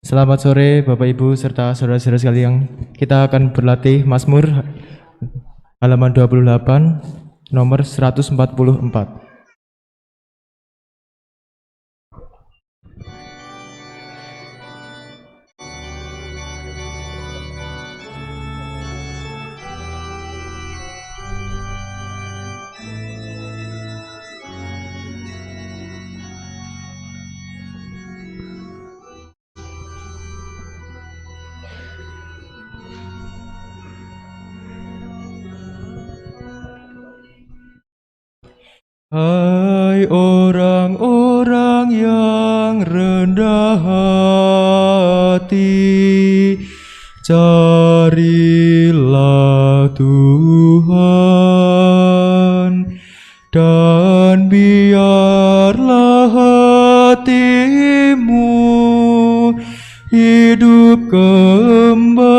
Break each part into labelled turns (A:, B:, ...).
A: Selamat sore Bapak Ibu serta saudara-saudara sekalian. Kita akan berlatih Mazmur halaman 28 nomor 144. Hai orang-orang yang rendah hati, carilah Tuhan, dan biarlah hatimu hidup kembali.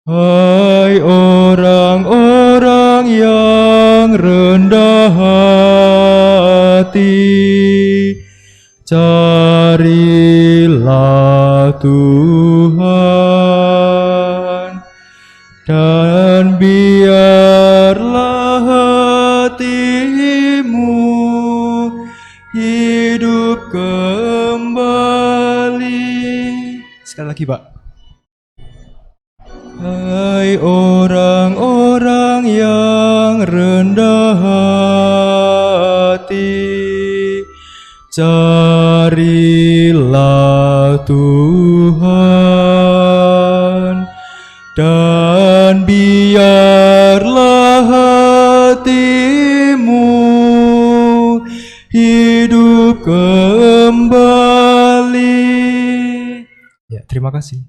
A: Hai orang-orang yang rendah hati, carilah Tuhan, dan biarlah hatimu hidup kembali. Sekali lagi, Pak. Hai orang-orang yang rendah hati, carilah Tuhan, dan biarlah hatimu hidup kembali. Ya, terima kasih.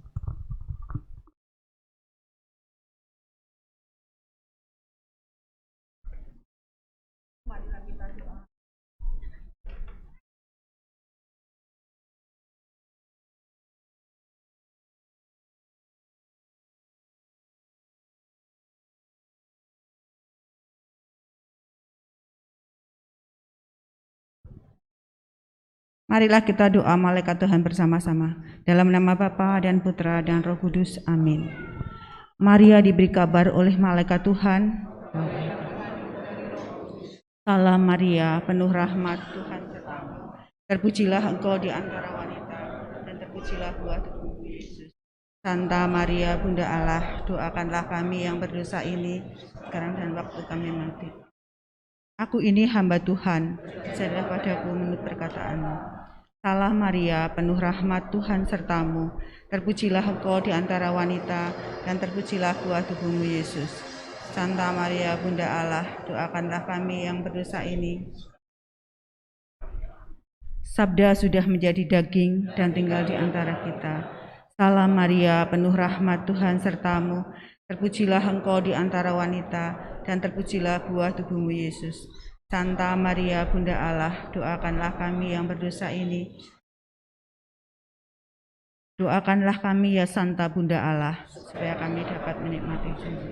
B: Marilah kita doa malaikat Tuhan bersama-sama. Dalam nama Bapa dan Putra dan Roh Kudus. Amin. Maria diberi kabar oleh malaikat Tuhan. Salam Maria, penuh rahmat, Tuhan sertamu. Terpujilah engkau di antara wanita, dan terpujilah buah tubuhmu Yesus. Santa Maria, Bunda Allah, doakanlah kami yang berdosa ini, sekarang dan waktu kami mati. Aku ini hamba Tuhan, percayalah padaku menurut perkataanmu. Salam Maria, penuh rahmat, Tuhan sertamu. Terpujilah engkau di antara wanita, dan terpujilah buah tubuhmu Yesus. Santa Maria, Bunda Allah, doakanlah kami yang berdosa ini. Sabda sudah menjadi daging dan tinggal di antara kita. Salam Maria, penuh rahmat, Tuhan sertamu. Terpujilah engkau di antara wanita, dan terpujilah buah tubuhmu Yesus. Santa Maria, Bunda Allah, doakanlah kami yang berdosa ini. Doakanlah kami ya Santa Bunda Allah, supaya kami dapat menikmati janji.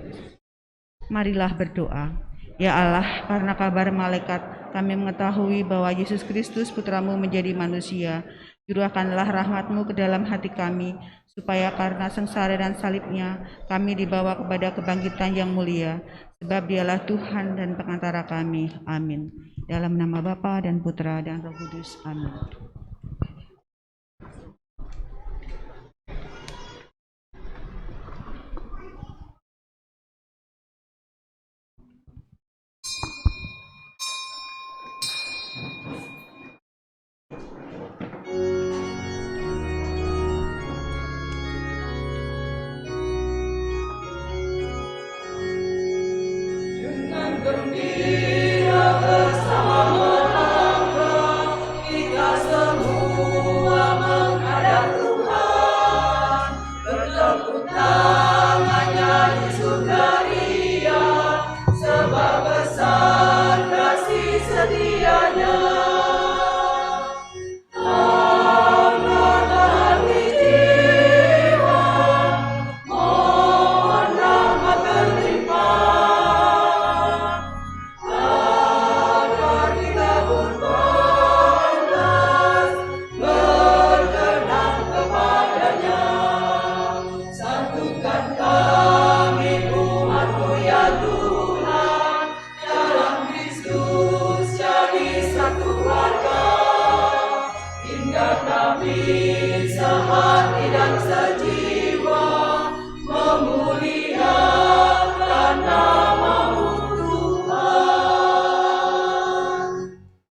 B: Marilah berdoa. Ya Allah, karena kabar malaikat, kami mengetahui bahwa Yesus Kristus Putramu menjadi manusia. Curahkanlah rahmat-Mu ke dalam hati kami, supaya karena sengsara dan salibnya, kami dibawa kepada kebangkitan yang mulia. Sebab Dialah Tuhan dan pengantara kami. Amin. Dalam nama Bapa dan Putra dan Roh Kudus. Amin.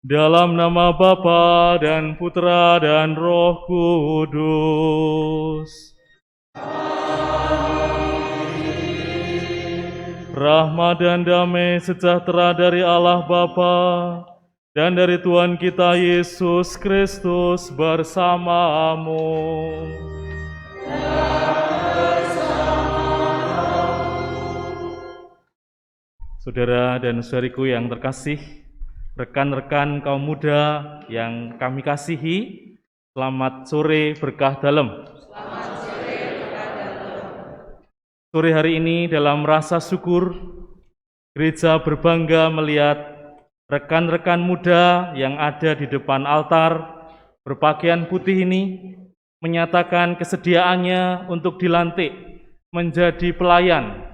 A: Dalam nama Bapa dan Putra dan Roh Kudus. Rahmat dan damai sejahtera dari Allah Bapa dan dari Tuhan kita Yesus Kristus bersamamu. Saudara dan saudariku yang terkasih, rekan-rekan kaum muda yang kami kasihi, selamat sore berkah dalam. Sore hari ini dalam rasa syukur, gereja berbangga melihat rekan-rekan muda yang ada di depan altar berpakaian putih ini menyatakan kesediaannya untuk dilantik menjadi pelayan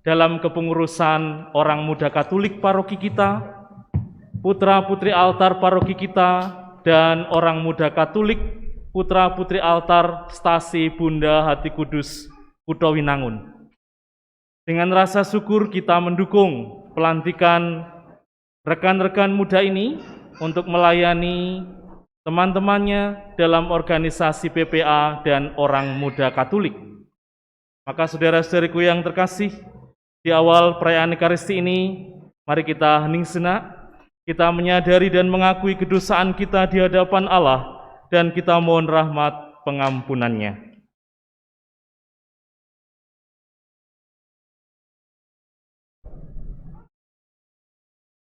A: dalam kepengurusan orang muda Katolik paroki kita, putra-putri altar paroki kita, dan orang muda Katolik, putra-putri altar stasi Bunda Hati Kudus, Kutha Winangun. Dengan rasa syukur kita mendukung pelantikan rekan-rekan muda ini untuk melayani teman-temannya dalam organisasi PPA dan orang muda Katolik. Maka saudara-saudariku yang terkasih, di awal perayaan Ekaristi ini, mari kita hening sejenak. Kita menyadari dan mengakui kedosaan kita di hadapan Allah dan kita mohon rahmat pengampunannya.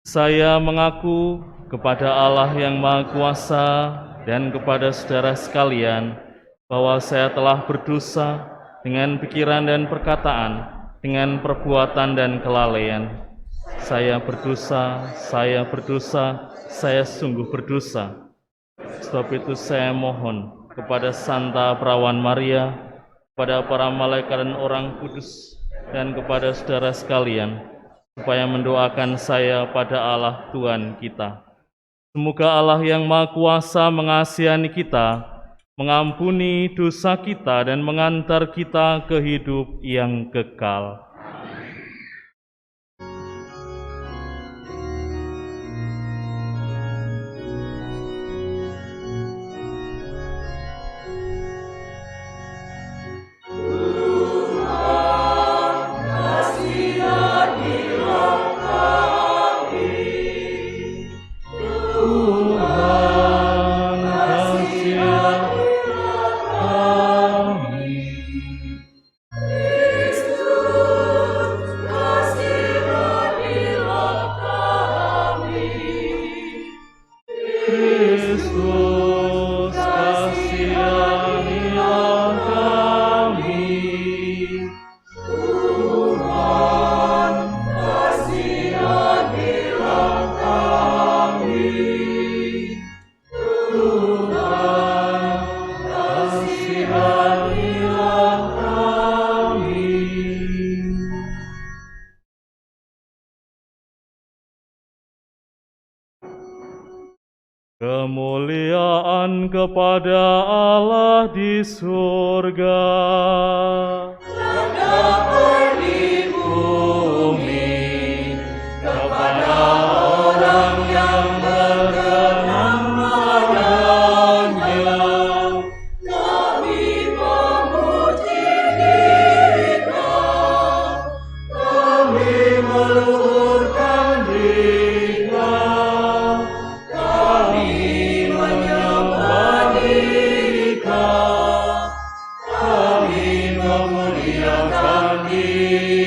A: Saya mengaku kepada Allah yang Maha Kuasa dan kepada saudara sekalian bahwa saya telah berdosa dengan pikiran dan perkataan, dengan perbuatan dan kelalaian. Saya berdosa, saya sungguh berdosa. sebab itu saya mohon kepada Santa Perawan Maria, kepada para malaikat dan orang kudus, dan kepada saudara sekalian, supaya mendoakan saya pada Allah Tuhan kita. Semoga Allah yang Maha Kuasa mengasihani kita, mengampuni dosa kita, dan mengantar kita ke hidup yang kekal. Kristus, kasihanilah kami. Tuhan, kasihanilah kami. Tuhan, kasihanilah kami. Kemuliaan kepada Allah di surga
C: dan dapat di bumi kepada orang yang berkenan padanya. Kami memuji Dikau, kami meluhurkan Dikau, kami menyembah Dikau, kami memuliakan Dikau.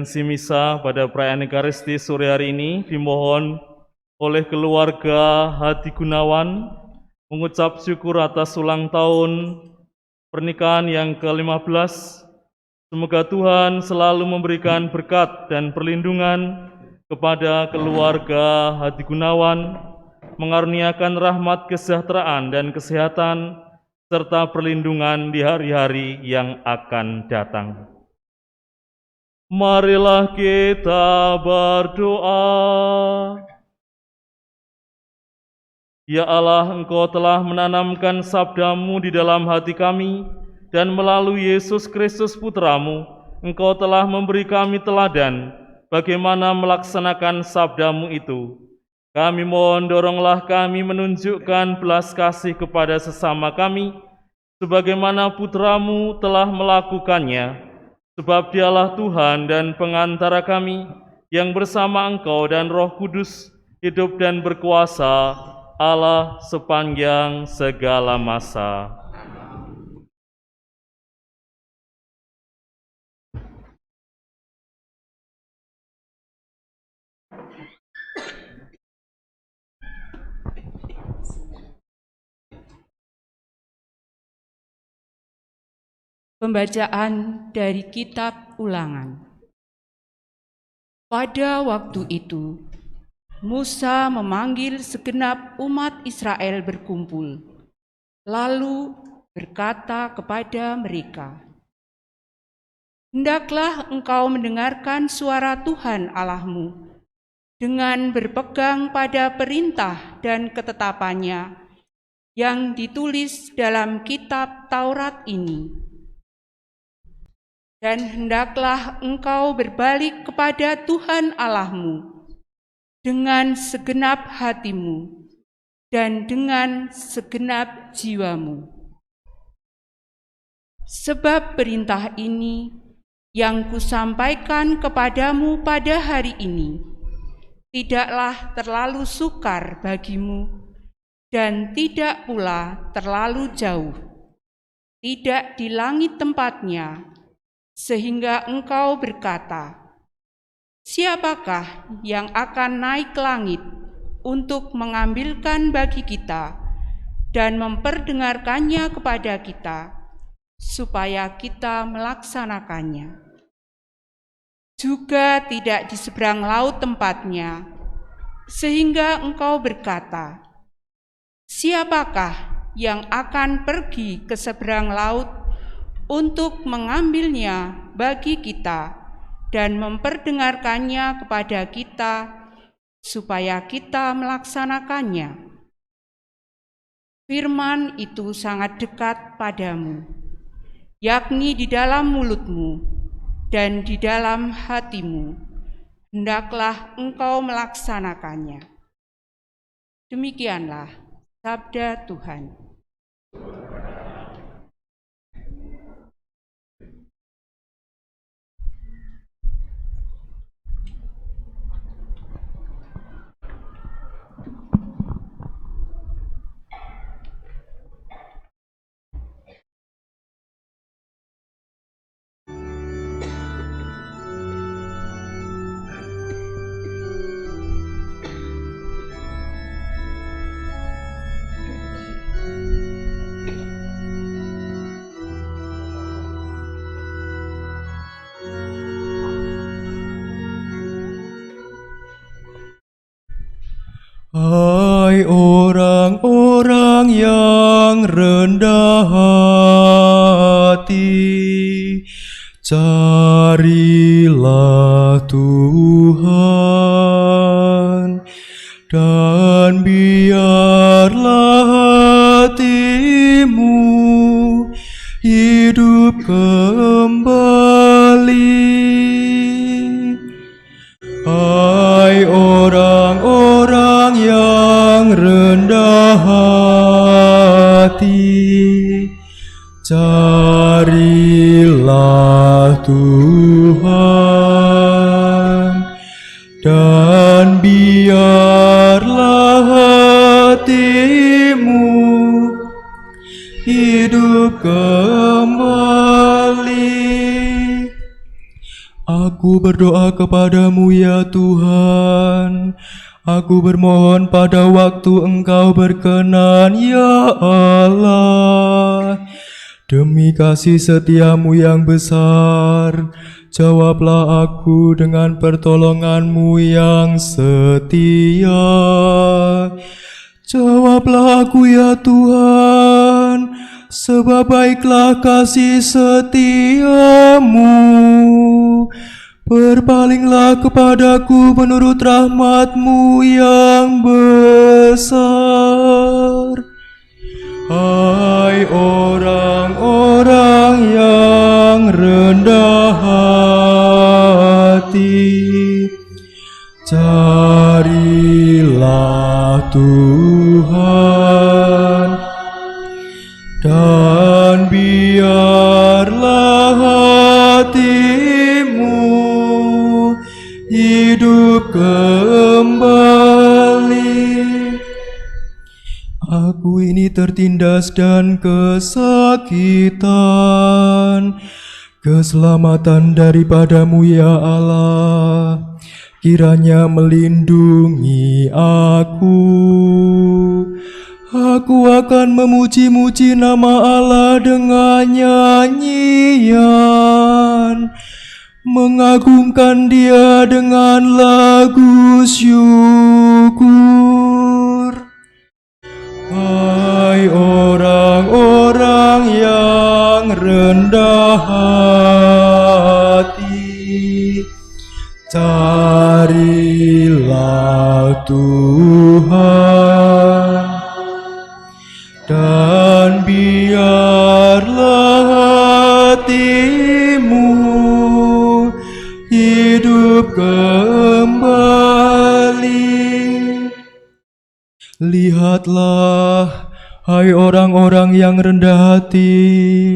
A: penitensi misa pada perayaan Ekaristi sore hari ini dimohon oleh keluarga Hadi Gunawan mengucap syukur atas ulang tahun pernikahan yang ke-15. Semoga Tuhan selalu memberikan berkat dan perlindungan kepada keluarga Hadi Gunawan, mengaruniakan rahmat kesejahteraan dan kesehatan, serta perlindungan di hari-hari yang akan datang. Marilah kita berdoa. Ya Allah, Engkau telah menanamkan sabda-Mu di dalam hati kami, dan melalui Yesus Kristus Putra-Mu, Engkau telah memberi kami teladan bagaimana melaksanakan sabda-Mu itu. Kami mohon doronglah kami menunjukkan belas kasih kepada sesama kami, sebagaimana Putra-Mu telah melakukannya, sebab Dialah Tuhan dan pengantara kami, yang bersama Engkau dan Roh Kudus hidup dan berkuasa Allah sepanjang segala masa.
D: Pembacaan dari Kitab Ulangan. Pada waktu itu, Musa memanggil segenap umat Israel berkumpul, lalu berkata kepada mereka, "Hendaklah engkau mendengarkan suara Tuhan Allahmu dengan berpegang pada perintah dan ketetapannya yang ditulis dalam kitab Taurat ini. Dan hendaklah engkau berbalik kepada Tuhan Allahmu dengan segenap hatimu dan dengan segenap jiwamu. Sebab perintah ini yang kusampaikan kepadamu pada hari ini tidaklah terlalu sukar bagimu dan tidak pula terlalu jauh, tidak di langit tempatnya, sehingga engkau berkata, siapakah yang akan naik ke langit untuk mengambilkan bagi kita dan memperdengarkannya kepada kita, supaya kita melaksanakannya. Juga tidak di seberang laut tempatnya, sehingga engkau berkata, siapakah yang akan pergi ke seberang laut untuk mengambilnya bagi kita dan memperdengarkannya kepada kita, supaya kita melaksanakannya. Firman itu sangat dekat padamu, yakni di dalam mulutmu dan di dalam hatimu. Hendaklah engkau melaksanakannya." Demikianlah sabda Tuhan.
E: Hai orang-orang yang rendah hati, carilah Tuhan, dan biarlah hatimu hidup kembali. Hai orang-orang yang rendah hati, carilah Tuhan, dan biarlah hatimu hidup kembali. Aku Aku berdoa kepadamu ya Tuhan. Aku bermohon pada waktu Engkau berkenan ya Allah. Demi kasih setiamu yang besar, jawablah aku dengan pertolonganmu yang setia. Jawablah aku ya Tuhan, sebab baiklah kasih setiamu. Berpalinglah kepadaku menurut rahmat-Mu yang besar. Hai orang-orang yang rendah hati, carilah Tuhan, dan biarlah hatimu hidup kembali. Aku ini tertindas dan kesakitan. Keselamatan daripadamu ya Allah, kiranya melindungi aku. Aku akan memuji-muji nama Allah dengan nyanyian, mengagungkan Dia dengan lagu syukur. Hai orang-orang yang rendah hati, carilah Tuhan, dan biarlah hatimu hidup kembali. Lihatlah, hai orang-orang yang rendah hati,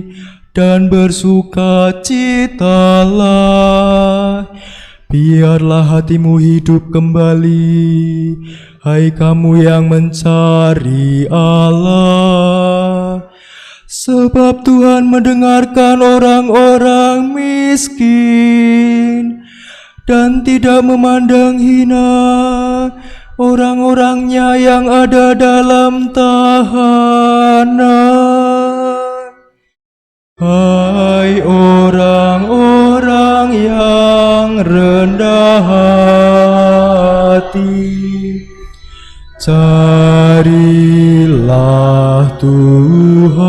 E: dan bersukacitalah. Biarlah hatimu hidup kembali, hai kamu yang mencari Allah. Sebab Tuhan mendengarkan orang-orang miskin, dan tidak memandang hina orang-orangnya yang ada dalam tahanan. Hai orang-orang yang rendah hati, carilah Tuhan,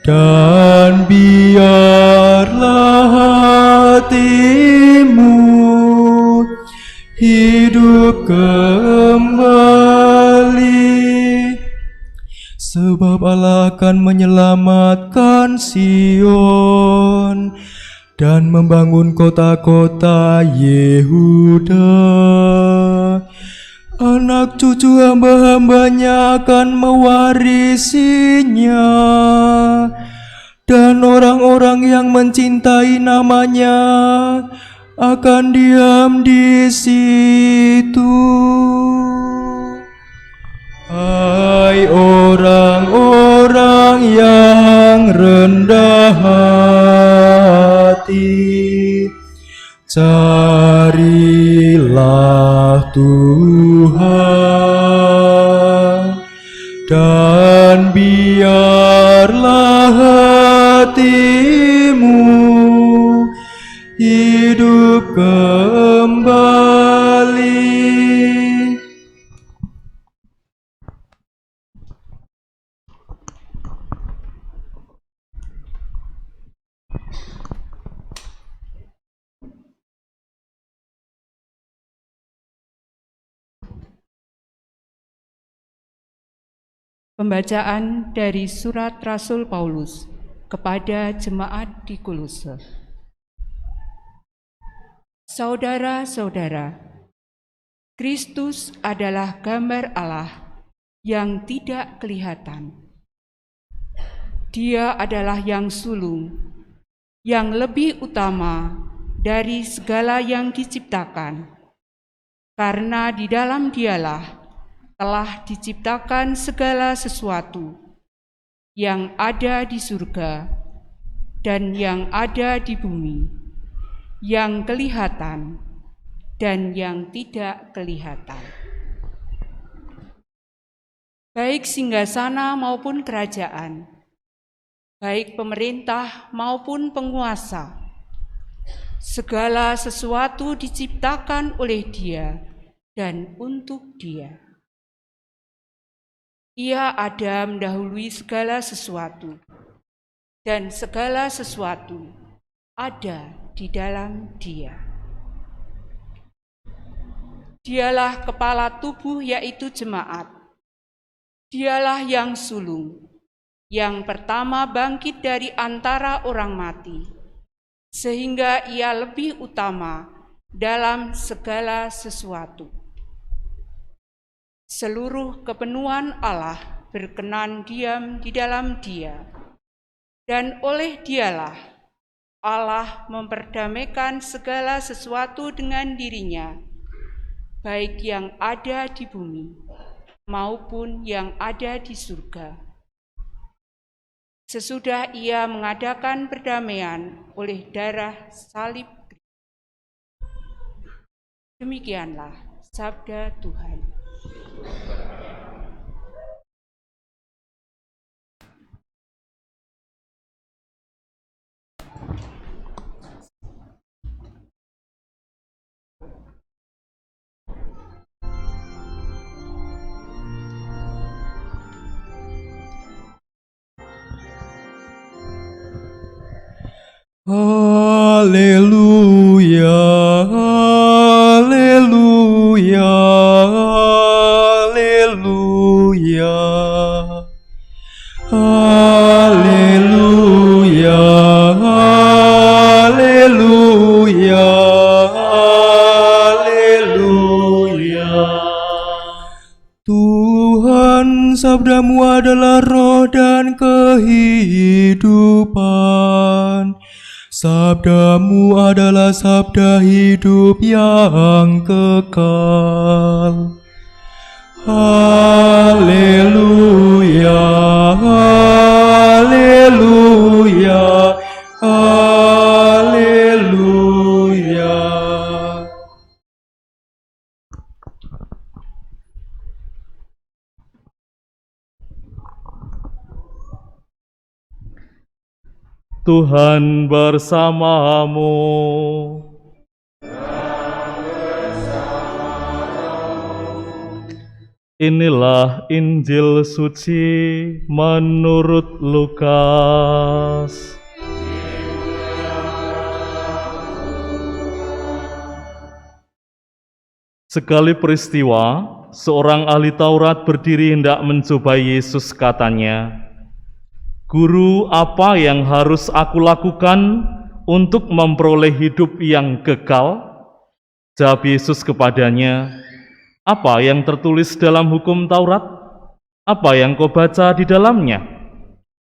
E: dan biarlah hatimu hidup kembali. Sebab Allah akan menyelamatkan Sion dan membangun kota-kota Yehuda. Anak cucu hamba-hambanya akan mewarisinya, dan orang-orang yang mencintai namanya akan diam di situ. Hai orang-orang yang rendah hati, carilah Tuhan, dan biarlah hatimu hidup kembali.
D: Pembacaan dari surat Rasul Paulus kepada jemaat di Kolose. Saudara-saudara, Kristus adalah gambar Allah yang tidak kelihatan. Dia adalah yang sulung, yang lebih utama dari segala yang diciptakan, karena di dalam Dialah telah diciptakan segala sesuatu yang ada di surga dan yang ada di bumi, yang kelihatan dan yang tidak kelihatan. Baik singgasana maupun kerajaan, baik pemerintah maupun penguasa, segala sesuatu diciptakan oleh Dia dan untuk Dia. Ia ada mendahului segala sesuatu, dan segala sesuatu ada di dalam Dia. Dialah kepala tubuh, yaitu jemaat. Dialah yang sulung, yang pertama bangkit dari antara orang mati, sehingga ia lebih utama dalam segala sesuatu. Seluruh kepenuhan Allah berkenan diam di dalam Dia, dan oleh Dialah Allah memperdamaikan segala sesuatu dengan dirinya, baik yang ada di bumi maupun yang ada di surga. Sesudah Ia mengadakan perdamaian oleh darah salib. Demikianlah sabda Tuhan.
E: Haleluya, haleluya, haleluya. Haleluya, haleluya, haleluya. Tuhan, sabdamu adalah roh dan kehidupan. Sabdamu adalah sabda hidup yang kekal. Haleluya, haleluya, haleluya.
A: Tuhan bersamamu. Inilah Injil suci menurut Lukas. Sekali peristiwa, seorang ahli Taurat berdiri hendak mencobai Yesus, katanya, "Guru, apa yang harus aku lakukan untuk memperoleh hidup yang kekal?" Jawab Yesus kepadanya, "Apa yang tertulis dalam hukum Taurat? Apa yang kau baca di dalamnya?"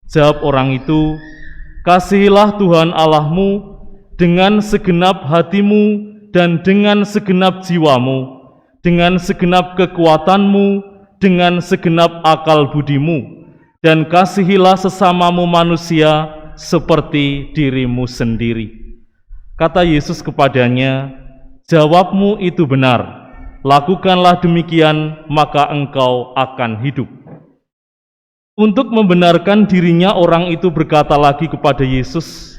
A: Jawab orang itu, "Kasihilah Tuhan Allahmu dengan segenap hatimu dan dengan segenap jiwamu, dengan segenap kekuatanmu, dengan segenap akal budimu, dan kasihilah sesamamu manusia seperti dirimu sendiri." Kata Yesus kepadanya, "Jawabmu itu benar. Lakukanlah demikian, maka engkau akan hidup." Untuk membenarkan dirinya, orang itu berkata lagi kepada Yesus,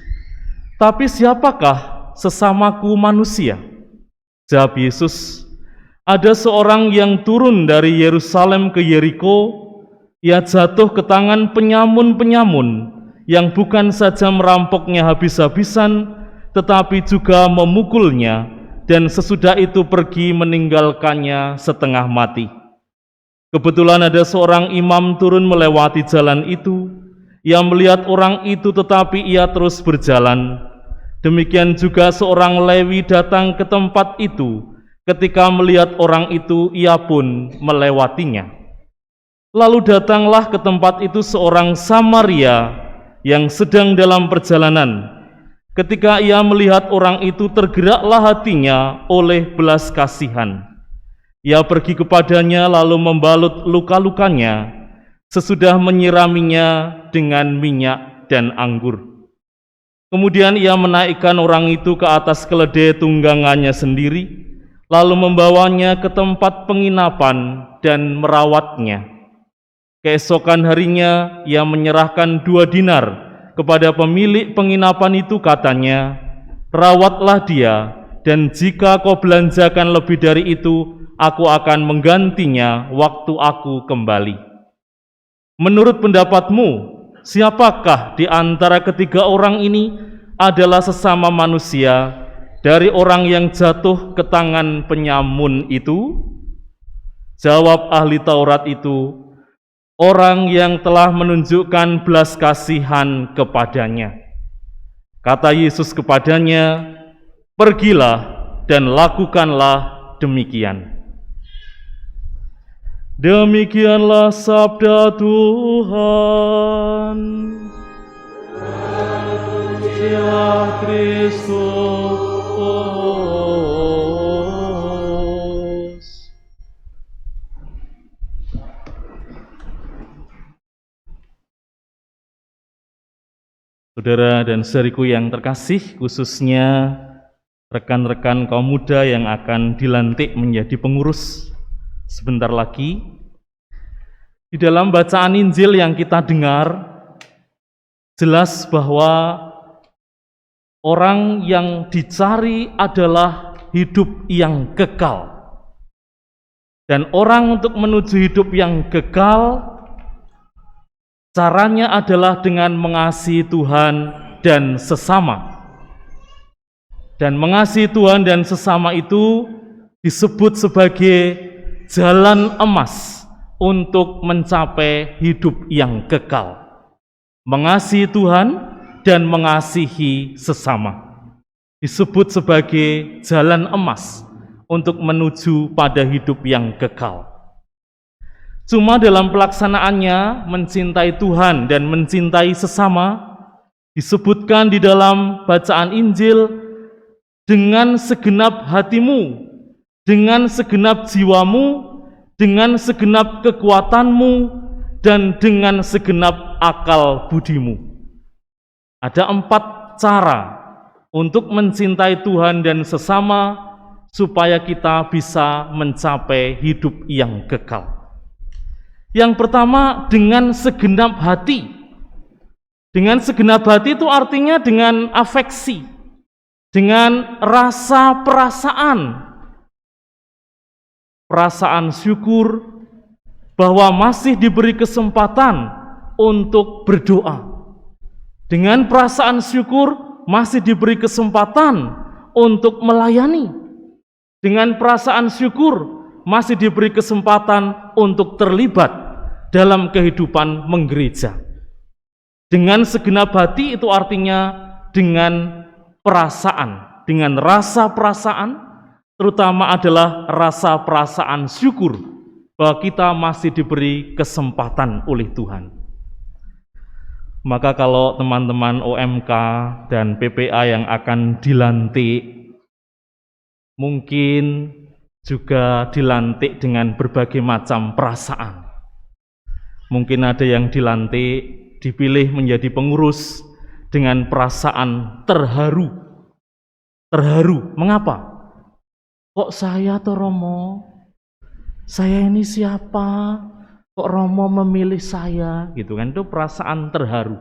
A: "Tapi siapakah sesamaku manusia?" Jawab Yesus, "Ada seorang yang turun dari Yerusalem ke Yeriko. Ia jatuh ke tangan penyamun-penyamun yang bukan saja merampoknya habis-habisan, tetapi juga memukulnya, dan sesudah itu pergi meninggalkannya setengah mati. Kebetulan ada seorang imam turun melewati jalan itu. Ia melihat orang itu, tetapi ia terus berjalan. Demikian juga seorang Lewi datang ke tempat itu. Ketika melihat orang itu, ia pun melewatinya. Lalu datanglah ke tempat itu seorang Samaria yang sedang dalam perjalanan. Ketika ia melihat orang itu, tergeraklah hatinya oleh belas kasihan. Ia pergi kepadanya lalu membalut luka-lukanya, sesudah menyiraminya dengan minyak dan anggur. Kemudian ia menaikkan orang itu ke atas keledai tunggangannya sendiri, lalu membawanya ke tempat penginapan dan merawatnya. Keesokan harinya ia menyerahkan 2 dinar kepada pemilik penginapan itu, katanya, "Rawatlah dia, dan jika kau belanjakan lebih dari itu, aku akan menggantinya waktu aku kembali." Menurut pendapatmu, siapakah di antara ketiga orang ini adalah sesama manusia dari orang yang jatuh ke tangan penyamun itu? Jawab ahli Taurat itu, "Orang yang telah menunjukkan belas kasihan kepadanya." Kata Yesus kepadanya, "Pergilah dan lakukanlah demikian." Demikianlah sabda Tuhan. Pujilah Kristus. Saudara dan saudariku yang terkasih, khususnya rekan-rekan kaum muda yang akan dilantik menjadi pengurus sebentar lagi, di dalam bacaan Injil yang kita dengar, jelas bahwa orang yang dicari adalah hidup yang kekal. Dan orang untuk menuju hidup yang kekal, caranya adalah dengan mengasihi Tuhan dan sesama. Dan mengasihi Tuhan dan sesama itu disebut sebagai jalan emas untuk mencapai hidup yang kekal. Mengasihi Tuhan dan mengasihi sesama disebut sebagai jalan emas untuk menuju pada hidup yang kekal. Cuma dalam pelaksanaannya, mencintai Tuhan dan mencintai sesama disebutkan di dalam bacaan Injil, dengan segenap hatimu, dengan segenap jiwamu, dengan segenap kekuatanmu, dan dengan segenap akal budimu. Ada 4 cara untuk mencintai Tuhan dan sesama supaya kita bisa mencapai hidup yang kekal. Yang pertama, dengan segenap hati. Dengan segenap hati itu artinya dengan afeksi, dengan rasa perasaan syukur bahwa masih diberi kesempatan untuk berdoa. Dengan perasaan syukur masih diberi kesempatan untuk melayani. Dengan perasaan syukur masih diberi kesempatan untuk terlibat dalam kehidupan menggereja. Dengan segenap hati itu artinya dengan perasaan, dengan rasa perasaan, terutama adalah rasa perasaan syukur bahwa kita masih diberi kesempatan oleh Tuhan. Maka kalau teman-teman OMK dan PPA yang akan dilantik, mungkin juga dilantik dengan berbagai macam perasaan. Mungkin ada yang dilantik, dipilih menjadi pengurus dengan perasaan terharu. Terharu, mengapa? Kok saya toh Romo? Saya ini siapa? Kok Romo memilih saya? Gitu kan, itu perasaan terharu.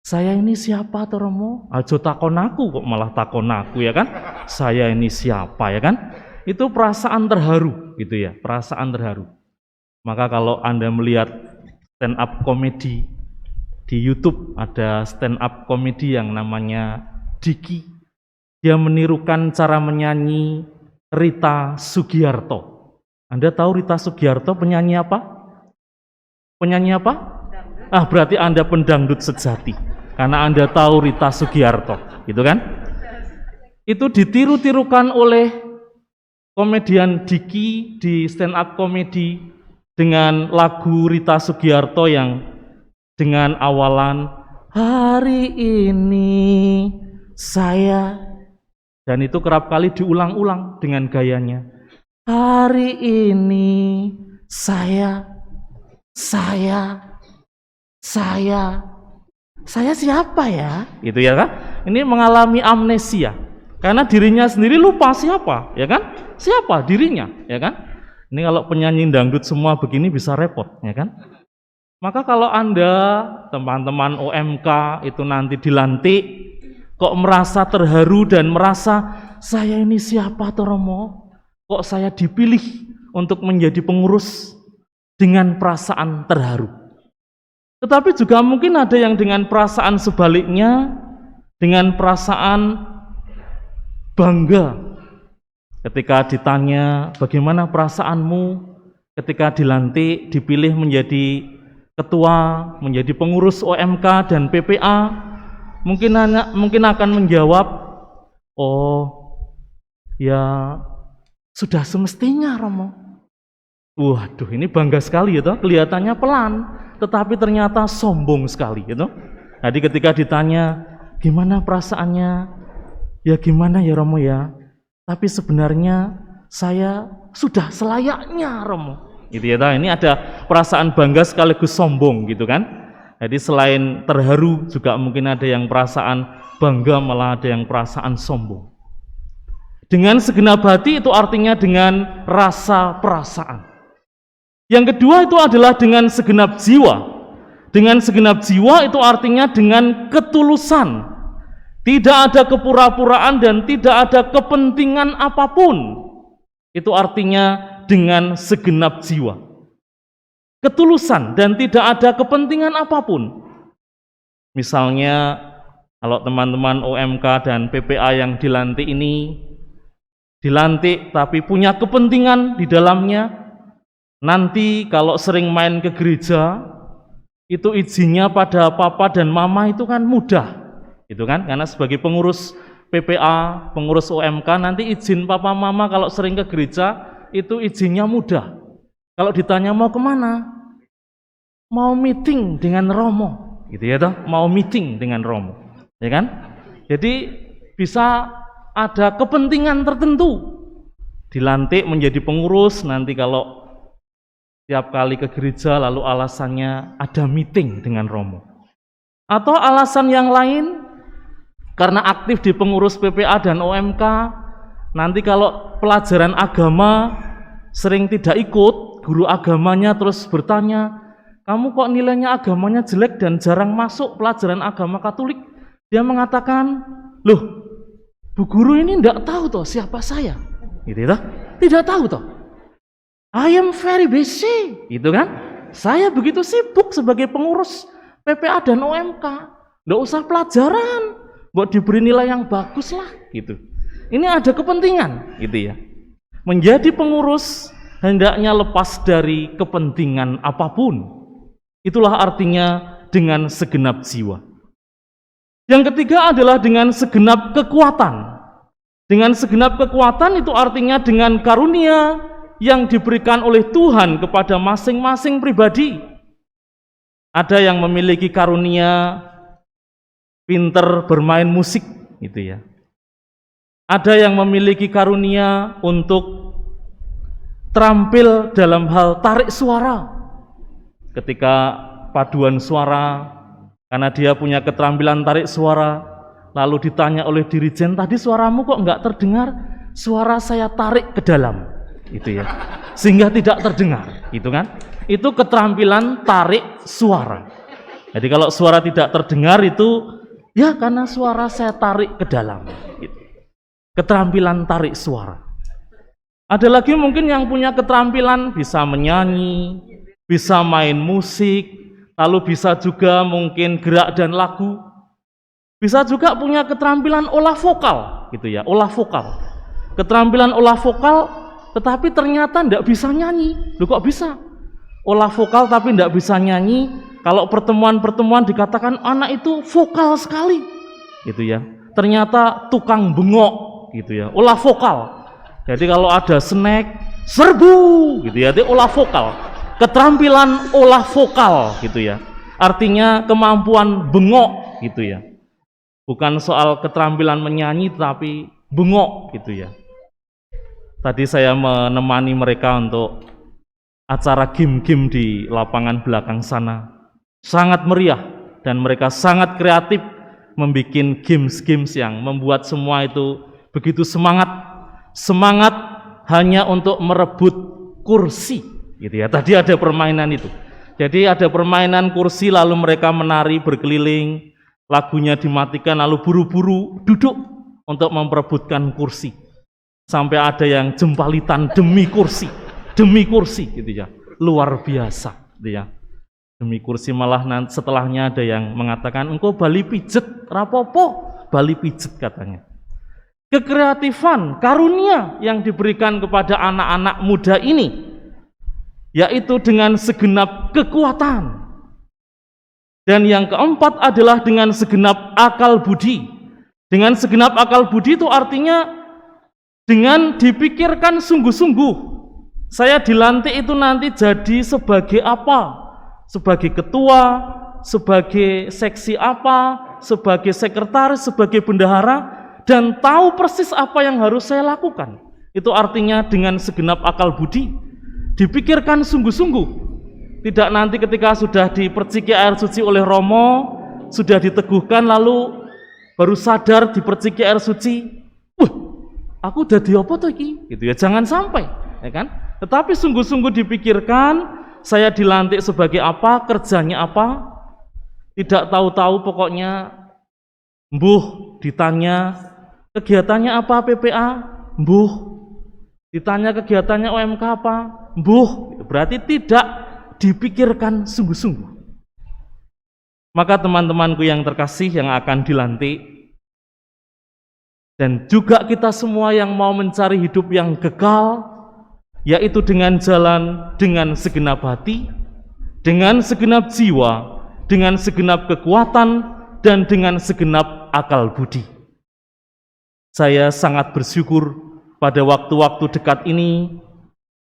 A: Saya ini siapa toh Romo? Ajo takon aku, kok malah takon aku, ya kan? Saya ini siapa, ya kan? Itu perasaan terharu, gitu ya, perasaan terharu. Maka kalau Anda melihat stand up comedy di YouTube, ada stand up comedy yang namanya Diki. Dia menirukan cara menyanyi Rita Sugiarto. Anda tahu Rita Sugiarto penyanyi apa? Penyanyi apa? Berarti Anda pendangdut sejati. Karena Anda tahu Rita Sugiarto, gitu kan? Itu ditiru-tirukan oleh komedian Diki di stand up comedy dengan lagu Rita Sugiarto yang dengan awalan hari ini saya, dan itu kerap kali diulang-ulang dengan gayanya. Hari ini saya saya siapa ya? Gitu ya kan? Ini mengalami amnesia. Karena dirinya sendiri lupa siapa, ya kan? Siapa dirinya, ya kan? Ini kalau penyanyi dangdut semua begini bisa repot, ya kan? Maka kalau Anda, teman-teman OMK itu nanti dilantik, kok merasa terharu dan merasa, saya ini siapa toh Romo? Kok saya dipilih untuk menjadi pengurus dengan perasaan terharu? Tetapi juga mungkin ada yang dengan perasaan sebaliknya, dengan perasaan bangga ketika ditanya bagaimana perasaanmu ketika dilantik, dipilih menjadi ketua, menjadi pengurus OMK dan PPA, mungkin akan menjawab, oh ya sudah semestinya Romo. Waduh, ini bangga sekali ya toh, kelihatannya pelan tetapi ternyata sombong sekali gitu. Jadi ketika ditanya gimana perasaannya, ya gimana ya Romo ya, tapi sebenarnya saya sudah selayaknya Romo gitu ya. Ini ada perasaan bangga sekaligus sombong gitu kan. Jadi selain terharu juga mungkin ada yang perasaan bangga, malah ada yang perasaan sombong. Dengan segenap hati itu artinya dengan rasa perasaan. Yang kedua itu adalah dengan segenap jiwa. Dengan segenap jiwa itu artinya dengan ketulusan. Tidak ada kepura-puraan dan tidak ada kepentingan apapun. Itu artinya dengan segenap jiwa. Ketulusan dan tidak ada kepentingan apapun. Misalnya kalau teman-teman OMK dan PPA yang dilantik ini dilantik tapi punya kepentingan di dalamnya, nanti kalau sering main ke gereja itu izinnya pada papa dan mama itu kan mudah. Gitu kan, karena sebagai pengurus PPA, pengurus OMK, nanti izin papa mama kalau sering ke gereja itu izinnya mudah. Kalau ditanya mau kemana, mau meeting dengan Romo, gitu ya toh, mau meeting dengan Romo, ya kan? Jadi bisa ada kepentingan tertentu, dilantik menjadi pengurus, nanti kalau tiap kali ke gereja lalu alasannya ada meeting dengan Romo, atau alasan yang lain. Karena aktif di pengurus PPA dan OMK, nanti kalau pelajaran agama sering tidak ikut, guru agamanya terus bertanya, kamu kok nilainya agamanya jelek dan jarang masuk pelajaran agama Katolik? Dia mengatakan, loh, Bu Guru ini tidak tahu toh siapa saya, gitu toh? Tidak tahu toh. I am very busy, gitu kan? Saya begitu sibuk sebagai pengurus PPA dan OMK, tidak usah pelajaran. Buat diberi nilai yang bagus lah gitu. Ini ada kepentingan gitu ya. Menjadi pengurus hendaknya lepas dari kepentingan apapun. Itulah artinya dengan segenap jiwa. Yang ketiga adalah dengan segenap kekuatan. Dengan segenap kekuatan itu artinya dengan karunia yang diberikan oleh Tuhan kepada masing-masing pribadi. Ada yang memiliki karunia pinter bermain musik gitu ya. Ada yang memiliki karunia untuk terampil dalam hal tarik suara. Ketika paduan suara, karena dia punya keterampilan tarik suara, lalu ditanya oleh dirijen, tadi suaramu kok enggak terdengar? Suara saya tarik ke dalam, gitu ya. Sehingga tidak terdengar, gitu kan? Itu keterampilan tarik suara. Jadi kalau suara tidak terdengar itu ya karena suara saya tarik ke dalam gitu. Keterampilan tarik suara. Ada lagi mungkin yang punya keterampilan bisa menyanyi, bisa main musik, lalu bisa juga mungkin gerak dan lagu. Bisa juga punya keterampilan olah vokal gitu ya, olah vokal. Keterampilan olah vokal tetapi ternyata tidak bisa nyanyi. Loh kok bisa? Olah vokal tapi tidak bisa nyanyi. Kalau pertemuan-pertemuan dikatakan anak itu vokal sekali, gitu ya. Ternyata tukang bengok, gitu ya. Olah vokal. Jadi kalau ada snack, serbu, gitu ya. Itu olah vokal. Keterampilan olah vokal, gitu ya. Artinya kemampuan bengok, gitu ya. Bukan soal keterampilan menyanyi, tapi bengok, gitu ya. Tadi saya menemani mereka untuk acara game-game di lapangan belakang sana. Sangat meriah, dan mereka sangat kreatif membuat games-games yang membuat semua itu begitu semangat hanya untuk merebut kursi gitu ya. Tadi ada permainan itu. Jadi ada permainan kursi, lalu mereka menari berkeliling, lagunya dimatikan, lalu buru-buru duduk untuk memperebutkan kursi. Sampai ada yang jempalitan demi kursi gitu ya. Luar biasa gitu ya. Demi kursi, malah nanti setelahnya ada yang mengatakan, engkau bali pijet, rapopo, bali pijet katanya. Kekreatifan, karunia yang diberikan kepada anak-anak muda ini, yaitu dengan segenap kekuatan. Dan yang keempat adalah dengan segenap akal budi. Dengan segenap akal budi itu artinya dengan dipikirkan sungguh-sungguh. Saya dilantik itu nanti jadi sebagai apa? Sebagai ketua, sebagai seksi apa, sebagai sekretaris, sebagai bendahara, dan tahu persis apa yang harus saya lakukan. Itu artinya dengan segenap akal budi, dipikirkan sungguh-sungguh. Tidak nanti ketika sudah diperciki air suci oleh Romo, sudah diteguhkan lalu baru sadar diperciki air suci, aku udah diopo tuh iki, gitu ya. Jangan sampai, ya kan? Tetapi sungguh-sungguh dipikirkan, saya dilantik sebagai apa, kerjanya apa, tidak tahu-tahu pokoknya, ditanya kegiatannya apa PPA, ditanya kegiatannya OMK apa, berarti tidak dipikirkan sungguh-sungguh. Maka teman-temanku yang terkasih yang akan dilantik, dan juga kita semua yang mau mencari hidup yang kekal, yaitu dengan jalan dengan segenap hati, dengan segenap jiwa, dengan segenap kekuatan, dan dengan segenap akal budi. Saya sangat bersyukur pada waktu-waktu dekat ini,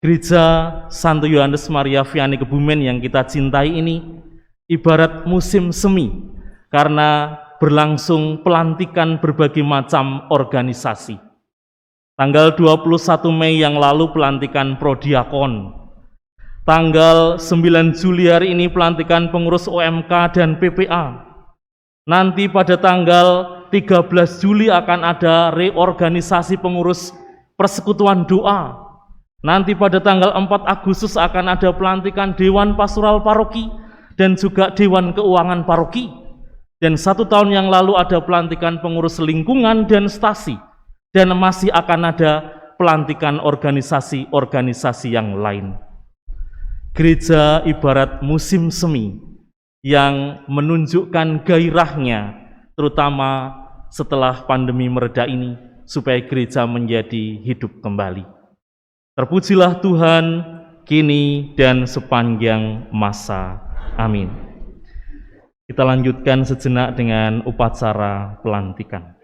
A: Gereja Santo Yohanes Maria Vianney Kebumen yang kita cintai ini ibarat musim semi, karena berlangsung pelantikan berbagai macam organisasi. Tanggal 21 Mei yang lalu pelantikan prodiakon. Tanggal 9 Juli hari ini pelantikan pengurus OMK dan PPA. Nanti pada tanggal 13 Juli akan ada reorganisasi pengurus persekutuan doa. Nanti pada tanggal 4 Agustus akan ada pelantikan Dewan Pastoral Paroki dan juga Dewan Keuangan Paroki. Dan 1 tahun yang lalu ada pelantikan pengurus lingkungan dan stasi. Dan masih akan ada pelantikan organisasi-organisasi yang lain. Gereja ibarat musim semi yang menunjukkan gairahnya, terutama setelah pandemi mereda ini, supaya gereja menjadi hidup kembali. Terpujilah Tuhan, kini dan sepanjang masa. Amin. Kita lanjutkan sejenak dengan upacara pelantikan.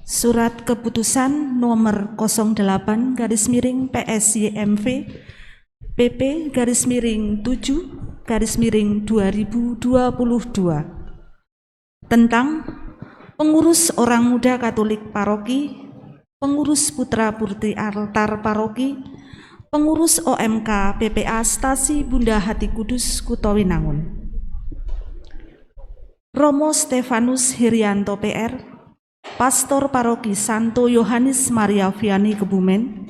B: Surat Keputusan nomor 08/PSYMV PP-7/2022 tentang pengurus orang muda Katolik Paroki, pengurus putra putri altar paroki, pengurus OMK PPA Stasi Bunda Hati Kudus Kutowinangun. Romo Stefanus Herianto PR, Pastor Paroki Santo Yohanes Maria Vianney Kebumen,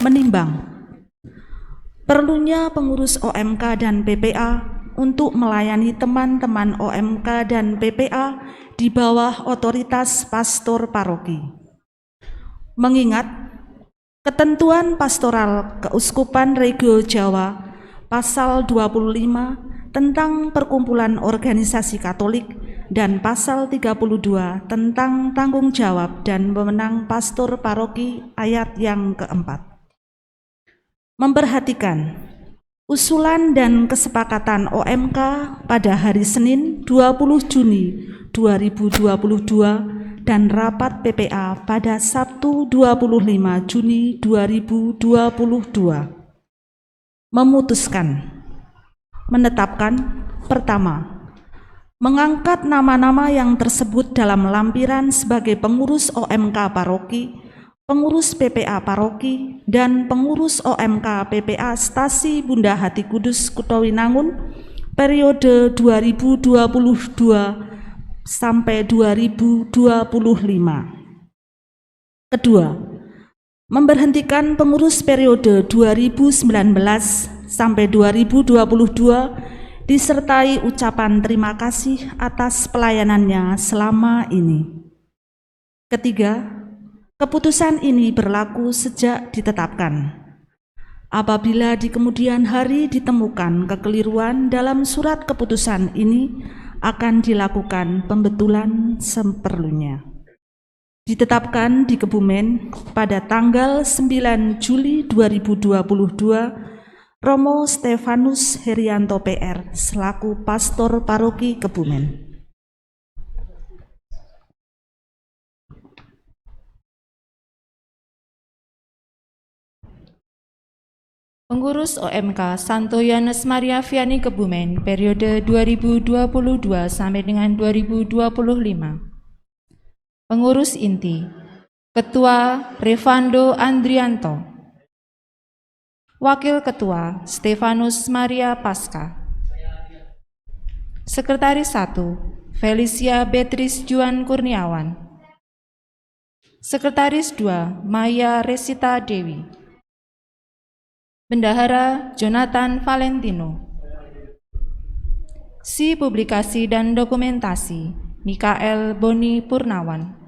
B: menimbang perlunya pengurus OMK dan PPA untuk melayani teman-teman OMK dan PPA di bawah otoritas pastor paroki. Mengingat ketentuan pastoral Keuskupan Regio Jawa pasal 25 tentang perkumpulan organisasi Katolik dan pasal 32 tentang tanggung jawab dan wewenang pastor paroki ayat yang keempat. Memperhatikan usulan dan kesepakatan OMK pada hari Senin 20 Juni 2022 dan rapat PPA pada Sabtu 25 Juni 2022. Memutuskan, menetapkan, pertama, mengangkat nama-nama yang tersebut dalam lampiran sebagai pengurus OMK paroki, pengurus PPA paroki, dan pengurus OMK PPA Stasi Bunda Hati Kudus Kutowinangun periode 2022 sampai 2025. Kedua, memberhentikan pengurus periode 2019 sampai 2022 disertai ucapan terima kasih atas pelayanannya selama ini. Ketiga, keputusan ini berlaku sejak ditetapkan. Apabila di kemudian hari ditemukan kekeliruan dalam surat keputusan ini, akan dilakukan pembetulan seperlunya. Ditetapkan di Kebumen pada tanggal 9 Juli 2022, Romo Stefanus Herianto PR selaku pastor paroki Kebumen.
F: Pengurus OMK Santo Yohanes Maria Vianney Kebumen periode 2022 sampai dengan 2025. Pengurus inti, Ketua Revando Andrianto, Wakil Ketua Stefanus Maria Pasca, Sekretaris 1 Felicia Beatrice Juan Kurniawan, Sekretaris 2 Maya Resita Dewi, Bendahara Jonathan Valentino, Si Publikasi dan Dokumentasi Mikael Boni Purnawan,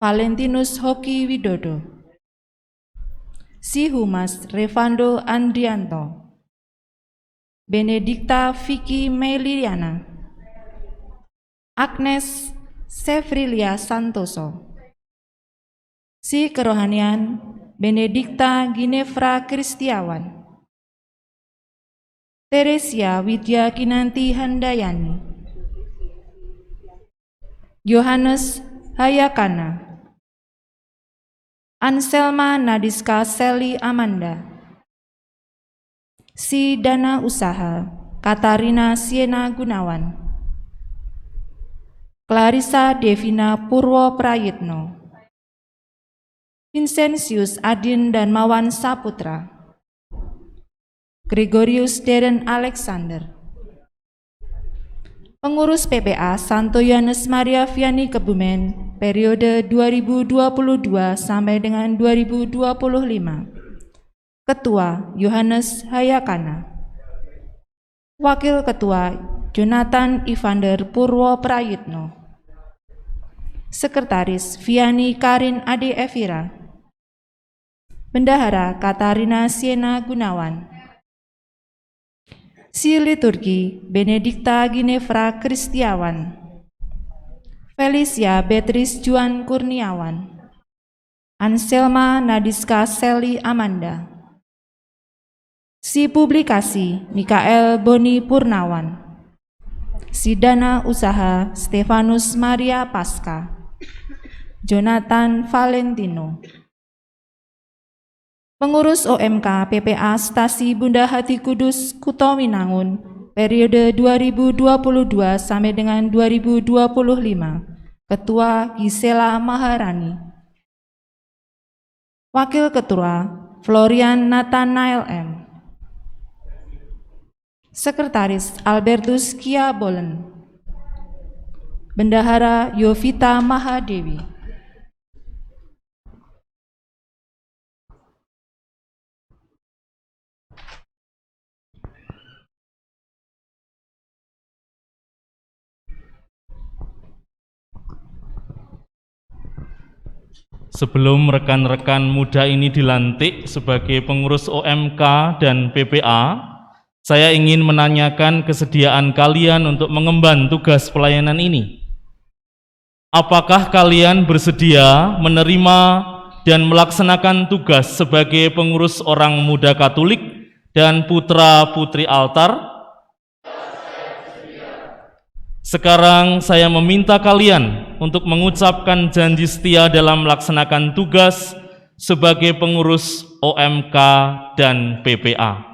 F: Valentinus Hoki Widodo, Si Humas Revando Andrianto, Benedikta Vicky Meliliana, Agnes Sevrilia Santoso, Si Kerohanian Benedikta Ginevra Kristiawan, Teresia Widya Kinanti Handayani, Yohanes Hayakana, Anselma Nadiska Seli Amanda, Si Dana Usaha Katarina Siena Gunawan, Clarissa Devina Purwo Prayitno, Vincentius Adin dan Mawan Saputra, Gregorius Deren Alexander. Pengurus PPA Santo Yohanes Maria Vianney Kebumen periode 2022 sampai dengan 2025. Ketua Yohanes Hayakana, Wakil Ketua Jonathan Evander Purwo Prayitno, Sekretaris Vianney Karin Ade Evira, Bendahara Katarina Siena Gunawan, Si Liturgi Benedikta Ginevra Kristiawan, Felicia Beatrice Juan Kurniawan, Anselma Nadiska Seli Amanda, Si Publikasi Mikael Boni Purnawan, Si Dana Usaha Stefanus Maria Pasca, Jonathan Valentino. Pengurus OMK PPA Stasi Bunda Hati Kudus Kutowinangun periode 2022 sampai dengan 2025. Ketua Gisela Maharani, Wakil Ketua Florian Nathanael M, Sekretaris Albertus Kia Bolen, Bendahara Yovita Mahadewi.
A: Sebelum rekan-rekan muda ini dilantik sebagai pengurus OMK dan PPA, Saya ingin menanyakan kesediaan kalian untuk mengemban tugas pelayanan ini. Apakah kalian bersedia menerima dan melaksanakan tugas sebagai pengurus orang muda Katolik dan putra-putri altar? Sekarang saya meminta kalian untuk mengucapkan janji setia dalam melaksanakan tugas sebagai pengurus OMK dan PPA.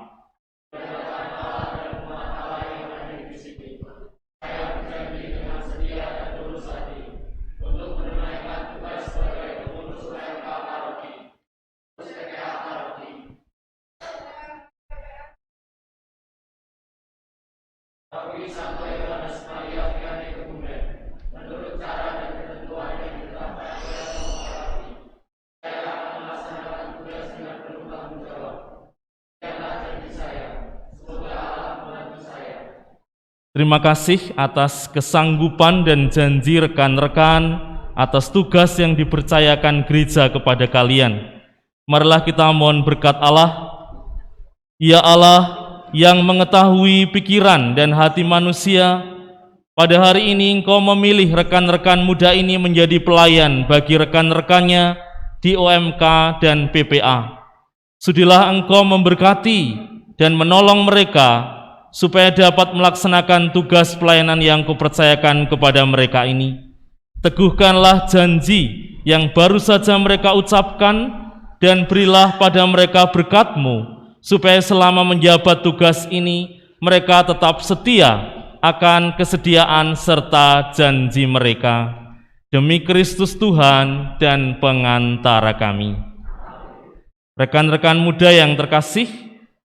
A: Terima kasih atas kesanggupan dan janji rekan-rekan atas tugas yang dipercayakan gereja kepada kalian. Marilah kita mohon berkat Allah. Ya Allah yang mengetahui pikiran dan hati manusia, pada hari ini Engkau memilih rekan-rekan muda ini menjadi pelayan bagi rekan-rekannya di OMK dan PPA. Sudilah Engkau memberkati dan menolong mereka supaya dapat melaksanakan tugas pelayanan yang kupercayakan kepada mereka ini. Teguhkanlah janji yang baru saja mereka ucapkan dan berilah pada mereka berkat-Mu, supaya selama menjabat tugas ini mereka tetap setia akan kesediaan serta janji mereka. Demi Kristus Tuhan dan pengantara kami. Rekan-rekan muda yang terkasih,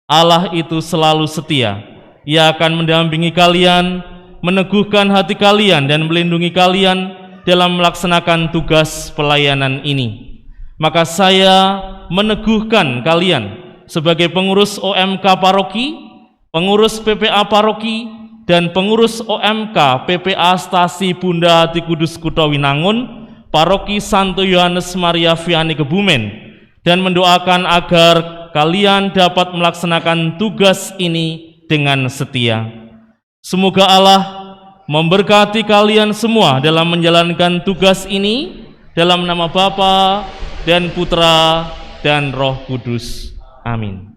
A: Allah itu selalu setia. Ia akan mendampingi kalian, meneguhkan hati kalian dan melindungi kalian dalam melaksanakan tugas pelayanan ini. Maka saya meneguhkan kalian sebagai pengurus OMK paroki, pengurus PPA paroki, dan pengurus OMK PPA Stasi Bunda Hati Kudus Kutowinangun, paroki Santo Yohanes Maria Vianney Kebumen, dan mendoakan agar kalian dapat melaksanakan tugas ini dengan setia. Semoga Allah memberkati kalian semua dalam menjalankan tugas ini, dalam nama Bapa dan Putra dan Roh Kudus. Amin.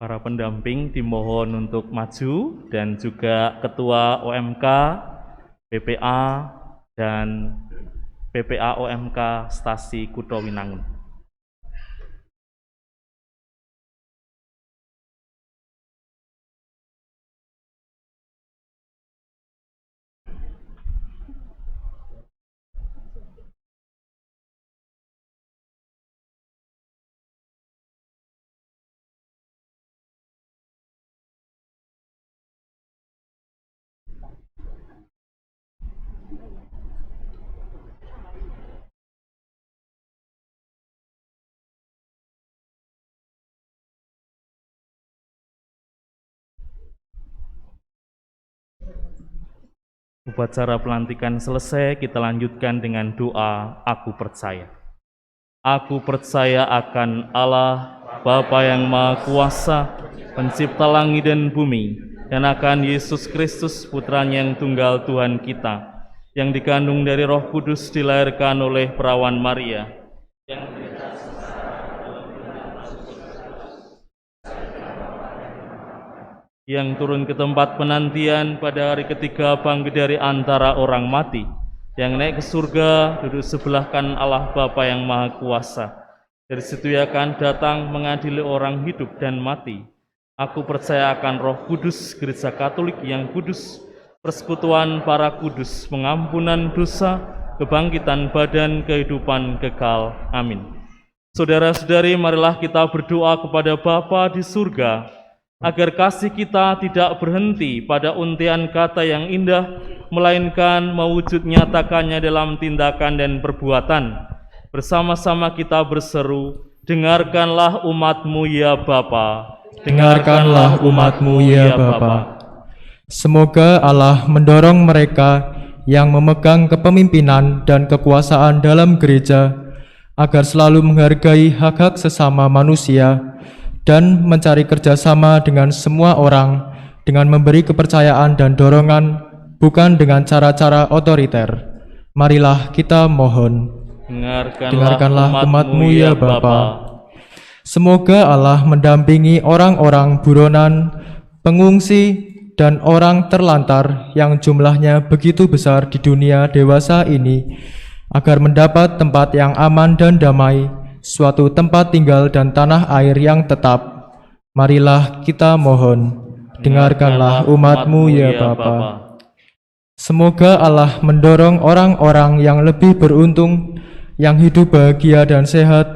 A: Para pendamping dimohon untuk maju, dan juga Ketua OMK, PPA, dan PPA OMK Stasi Kutowinangun. Upacara pelantikan selesai, kita lanjutkan dengan doa Aku Percaya. Aku percaya akan Allah, Bapa yang Maha Kuasa, pencipta langit dan bumi, dan akan Yesus Kristus, Putranya yang tunggal Tuhan kita, yang dikandung dari Roh Kudus, dilahirkan oleh perawan Maria, yang turun ke tempat penantian pada hari ketiga bangkit dari antara orang mati, yang naik ke surga, duduk sebelah kanan Allah Bapa yang Maha Kuasa. Dari situ ia akan datang mengadili orang hidup dan mati. Aku percaya akan Roh Kudus, Gereja Katolik yang kudus, persekutuan para kudus, pengampunan dosa, kebangkitan badan, kehidupan kekal. Amin. Saudara-saudari, marilah kita berdoa kepada Bapa di surga, agar kasih kita tidak berhenti pada untian kata yang indah, melainkan mewujud nyatakannya dalam tindakan dan perbuatan. Bersama-sama kita berseru, dengarkanlah umat-Mu ya Bapa.
E: Dengarkanlah umat-Mu ya Bapa. Semoga Allah mendorong mereka yang memegang kepemimpinan dan kekuasaan dalam gereja agar selalu menghargai hak-hak sesama manusia dan mencari kerjasama dengan semua orang dengan memberi kepercayaan dan dorongan, bukan dengan cara-cara otoriter. Marilah kita mohon. Dengarkanlah umat-Mu ya Bapa. Semoga Allah mendampingi orang-orang buronan, pengungsi, dan orang terlantar yang jumlahnya begitu besar di dunia dewasa ini, agar mendapat tempat yang aman dan damai, suatu tempat tinggal dan tanah air yang tetap. Marilah kita mohon. Dengarkanlah umat-Mu ya Bapa. Semoga Allah mendorong orang-orang yang lebih beruntung, yang hidup bahagia dan sehat,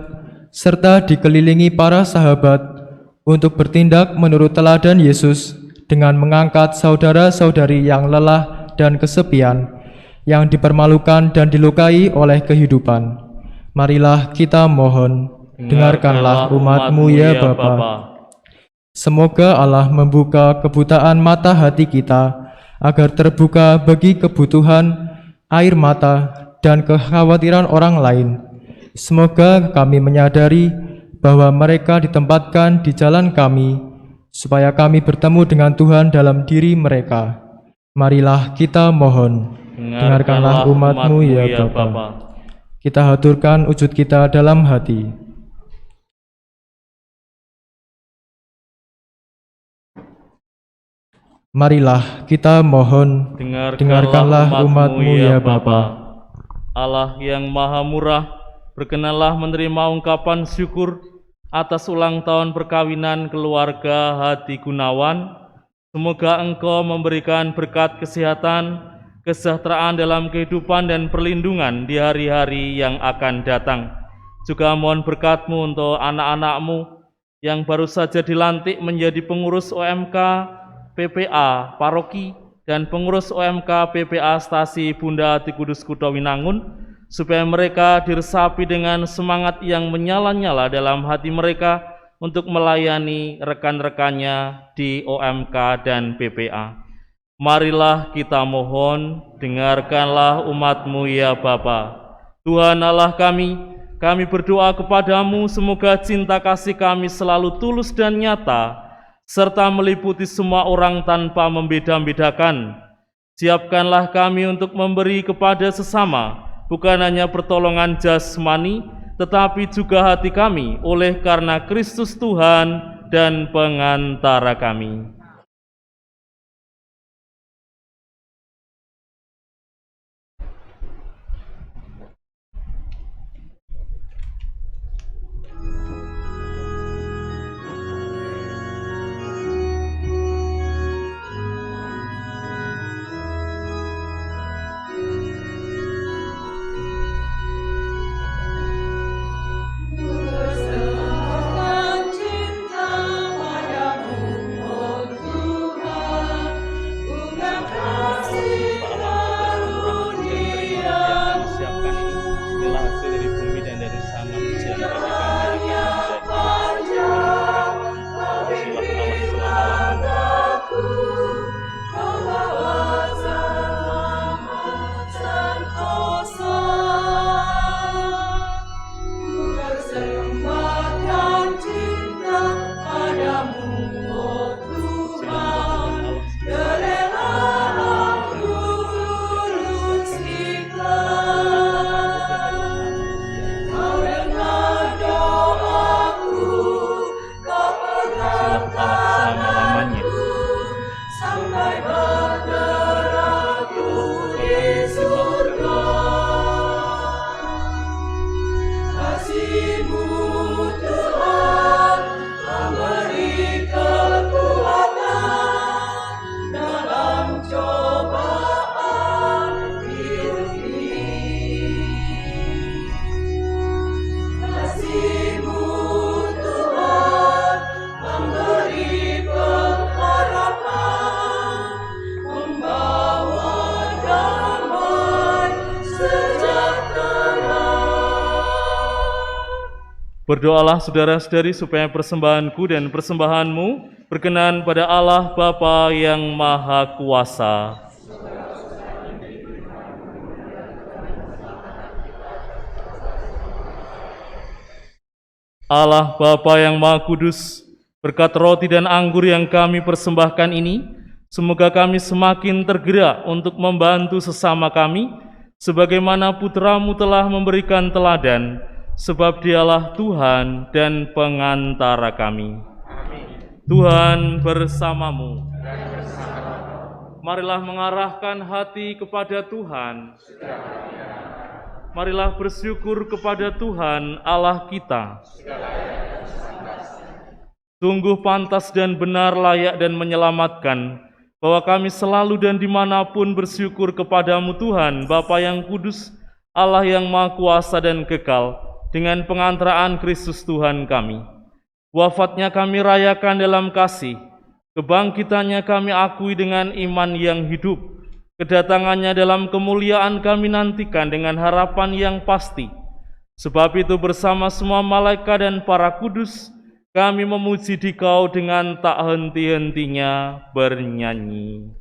E: serta dikelilingi para sahabat untuk bertindak menurut teladan Yesus dengan mengangkat saudara-saudari yang lelah dan kesepian, yang dipermalukan dan dilukai oleh kehidupan. Marilah kita mohon. Dengarkanlah umat-Mu ya Bapa. Semoga Allah membuka kebutaan mata hati kita, agar terbuka bagi kebutuhan, air mata, dan kekhawatiran orang lain. Semoga kami menyadari bahwa mereka ditempatkan di jalan kami, supaya kami bertemu dengan Tuhan dalam diri mereka. Marilah kita mohon. Dengarkanlah umat-Mu ya Bapa. Kita haturkan wujud kita dalam hati. Marilah kita mohon. Dengarkanlah umat-Mu ya Bapa.
A: Allah yang Maha Murah, berkenanlah menerima ungkapan syukur atas ulang tahun perkawinan keluarga Hadi Gunawan. Semoga Engkau memberikan berkat kesehatan, kesejahteraan dalam kehidupan dan perlindungan di hari-hari yang akan datang. Juga mohon berkat-Mu untuk anak-anak-Mu yang baru saja dilantik menjadi pengurus OMK PPA Paroki dan pengurus OMK PPA Stasi Bunda Hati Kudus Kutowinangun, supaya mereka diresapi dengan semangat yang menyala-nyala dalam hati mereka untuk melayani rekan-rekannya di OMK dan PPA. Marilah kita mohon, dengarkanlah umat-Mu ya Bapa. Tuhan Allah kami berdoa kepadamu, semoga cinta kasih kami selalu tulus dan nyata, serta meliputi semua orang tanpa membeda-bedakan. Siapkanlah kami untuk memberi kepada sesama, bukan hanya pertolongan jasmani, tetapi juga hati kami, oleh karena Kristus Tuhan dan pengantara kami.
C: Berserahkan cinta padamu, oh
A: Berdoalah saudara-saudari supaya persembahanku dan persembahanmu berkenan pada Allah Bapa yang Maha Kuasa. Allah Bapa yang Maha Kudus, berkat roti dan anggur yang kami persembahkan ini, semoga kami semakin tergerak untuk membantu sesama kami, sebagaimana Putra-Mu telah memberikan teladan, sebab Dialah Tuhan dan pengantara kami. Tuhan bersamamu. Marilah mengarahkan hati kepada Tuhan. Marilah bersyukur kepada Tuhan Allah kita. Sungguh pantas dan benar, layak dan menyelamatkan, bahwa kami selalu dan dimanapun bersyukur kepadamu Tuhan, Bapa yang kudus, Allah yang Maha Kuasa dan kekal, dengan pengantaraan Kristus Tuhan kami. Wafatnya kami rayakan dalam kasih, kebangkitannya kami akui dengan iman yang hidup, kedatangannya dalam kemuliaan kami nantikan dengan harapan yang pasti. Sebab itu bersama semua malaikat dan para kudus, kami memuji Dikau dengan tak henti-hentinya bernyanyi.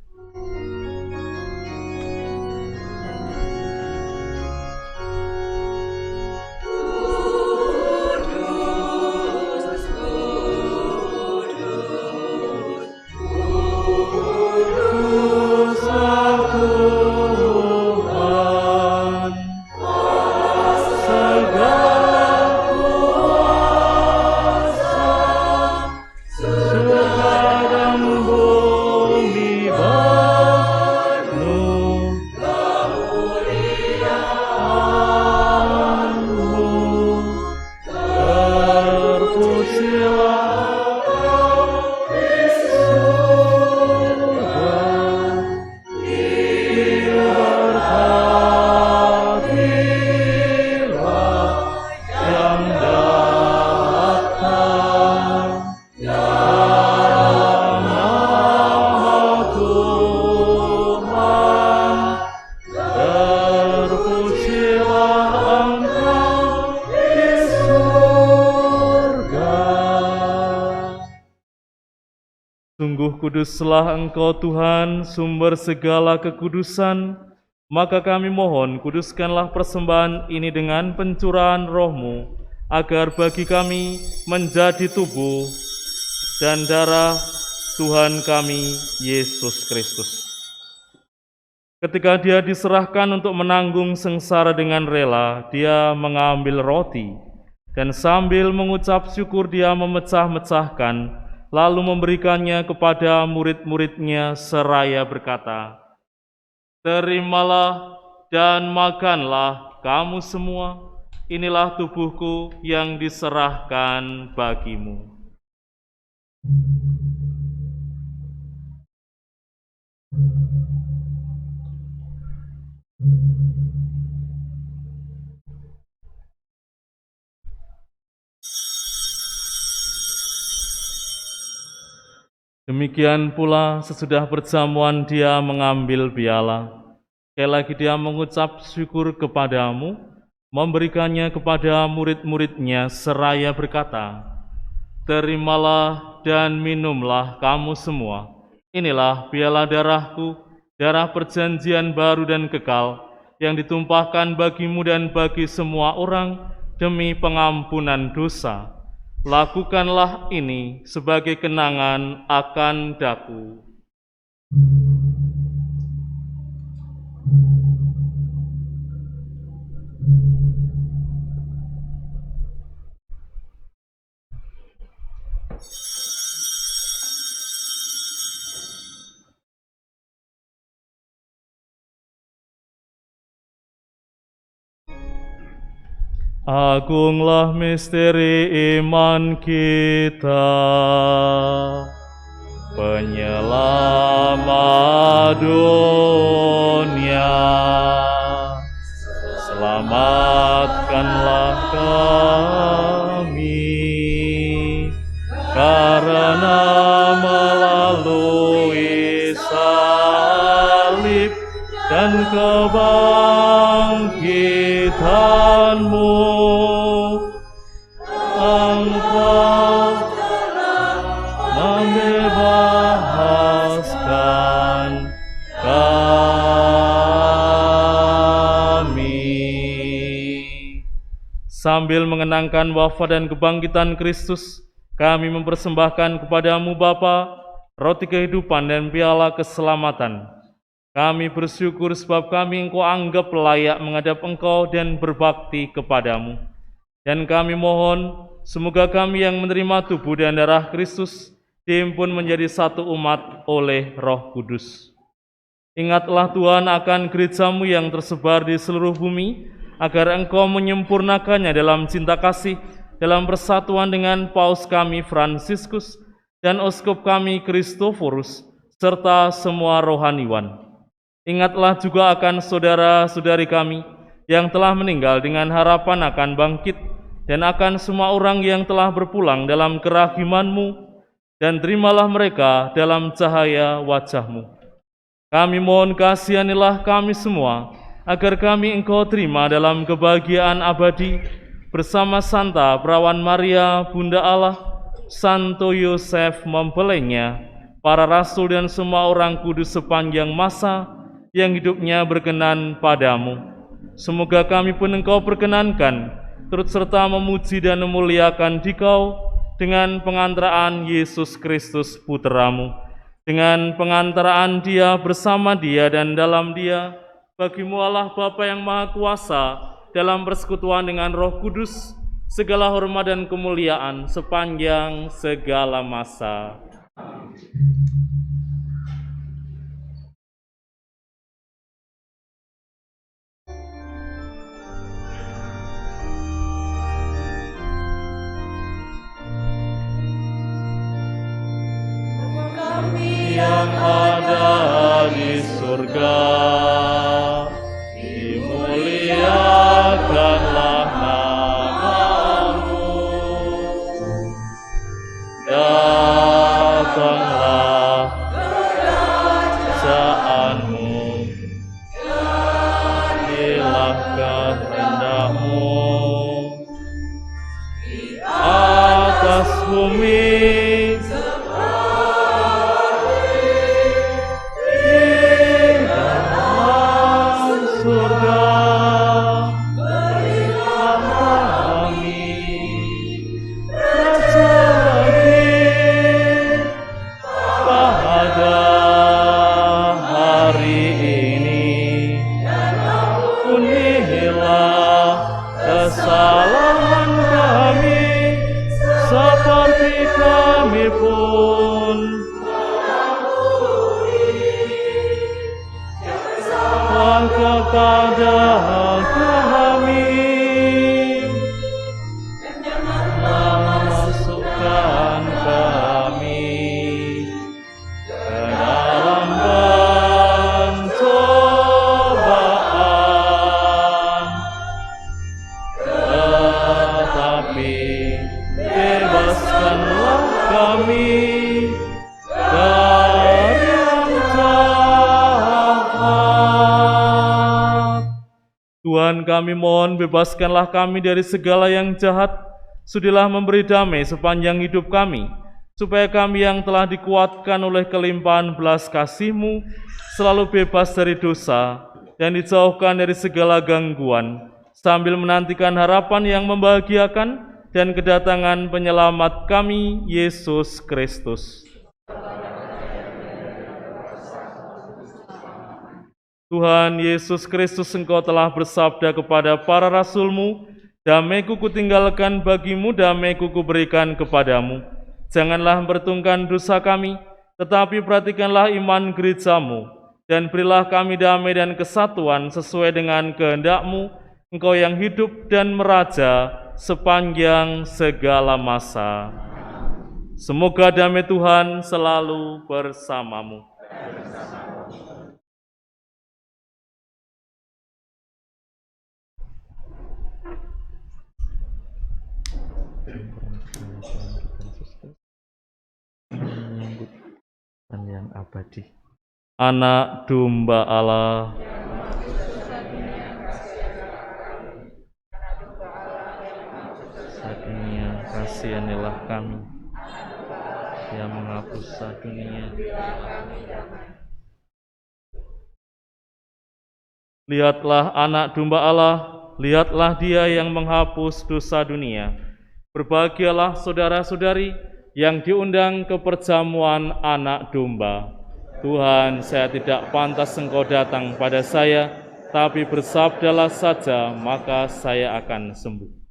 A: Sungguh kuduslah Engkau Tuhan, sumber segala kekudusan, maka kami mohon kuduskanlah persembahan ini dengan pencurahan Roh-Mu, agar bagi kami menjadi tubuh dan darah Tuhan kami, Yesus Kristus. Ketika Dia diserahkan untuk menanggung sengsara dengan rela, Dia mengambil roti, dan sambil mengucap syukur Dia memecah-mecahkan, lalu memberikannya kepada murid-murid-Nya seraya berkata, "Terimalah dan makanlah kamu semua, inilah tubuhku yang diserahkan bagimu." Demikian pula sesudah perjamuan Dia mengambil piala. Sekali lagi Dia mengucap syukur kepadamu, memberikannya kepada murid-murid-Nya seraya berkata, "Terimalah dan minumlah kamu semua. Inilah piala darahku, darah perjanjian baru dan kekal, yang ditumpahkan bagimu dan bagi semua orang demi pengampunan dosa. Lakukanlah ini sebagai kenangan akan daku." Agunglah misteri iman kita, penyelamat dunia. Selamatkanlah kami, karena melalui salib dan kebangkitan-Mu, Sambil mengenangkan wafat dan kebangkitan Kristus, kami mempersembahkan kepadamu Bapa, roti kehidupan dan piala keselamatan. Kami bersyukur sebab kami Engkau anggap layak menghadap Engkau dan berbakti kepadamu. Dan kami mohon, semoga kami yang menerima tubuh dan darah Kristus dihimpun menjadi satu umat oleh Roh Kudus. Ingatlah Tuhan akan gerejamu yang tersebar di seluruh bumi, agar Engkau menyempurnakannya dalam cinta kasih, dalam persatuan dengan Paus kami Fransiskus dan Uskup kami Kristoforus, serta semua rohaniwan. Ingatlah juga akan saudara-saudari kami yang telah meninggal dengan harapan akan bangkit, dan akan semua orang yang telah berpulang dalam kerahiman-Mu, dan terimalah mereka dalam cahaya wajah-Mu. Kami mohon kasihanilah kami semua, agar kami Engkau terima dalam kebahagiaan abadi, bersama Santa Perawan Maria, Bunda Allah, Santo Yosef mempelainya, para rasul dan semua orang kudus sepanjang masa yang hidupnya berkenan padamu. Semoga kami pun Engkau perkenankan, turut serta memuji dan memuliakan Dikau dengan pengantaraan Yesus Kristus Putramu, dengan pengantaraan Dia, bersama Dia, dan dalam Dia. Bagimu Allah Bapa yang Maha Kuasa, dalam persekutuan dengan Roh Kudus, segala hormat dan kemuliaan sepanjang segala masa.
C: Kami
A: Yang ada di surga, dimuliakanlah nama-Mu, datanglah kerajaan-Mu, jadilah kehendak-Mu di atas bumi kesalahan kami, seperti kami pun kepada kami. Janganlah masukkan kami ke dalam pencobaan, tetapi bebaskanlah kami dari yang jahat. Tuhan, kami mohon bebaskanlah kami dari segala yang jahat. Sudilah memberi damai sepanjang hidup kami, supaya kami yang telah dikuatkan oleh kelimpahan belas kasih-Mu selalu bebas dari dosa dan dijauhkan dari segala gangguan, sambil menantikan harapan yang membahagiakan dan kedatangan penyelamat kami, Yesus Kristus. Tuhan Yesus Kristus, Engkau telah bersabda kepada para rasul-Mu, damai-Ku kutinggalkan bagimu, damai-Ku kuberikan kepadamu. Janganlah memperhitungkan dosa kami, tetapi perhatikanlah iman gereja-Mu, dan berilah kami damai dan kesatuan sesuai dengan kehendak-Mu, Engkau yang hidup dan meraja sepanjang segala masa. Semoga damai Tuhan selalu bersamamu. Yang abadi. Anak domba Allah, dunia, kasihanilah kami. Yang menghapus dunia. Lihatlah anak domba Allah lihatlah Dia yang menghapus dosa dunia. Berbahagialah saudara-saudari yang diundang ke perjamuan Anak Domba. Tuhan, saya tidak pantas Engkau datang pada saya, tapi bersabdalah saja, maka saya akan sembuh.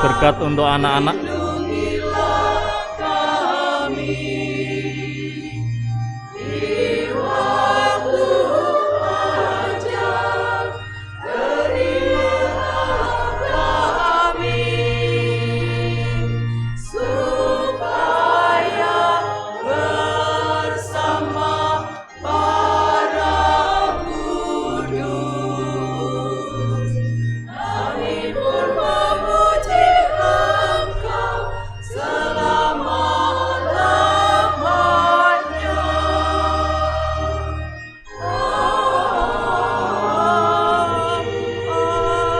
A: berkat untuk anak-anak.
C: Lindungilah kami di waktu hajat, terimalah kami supaya bersama para kudus kami pun memuji Engkau selama-lamanya. Amin.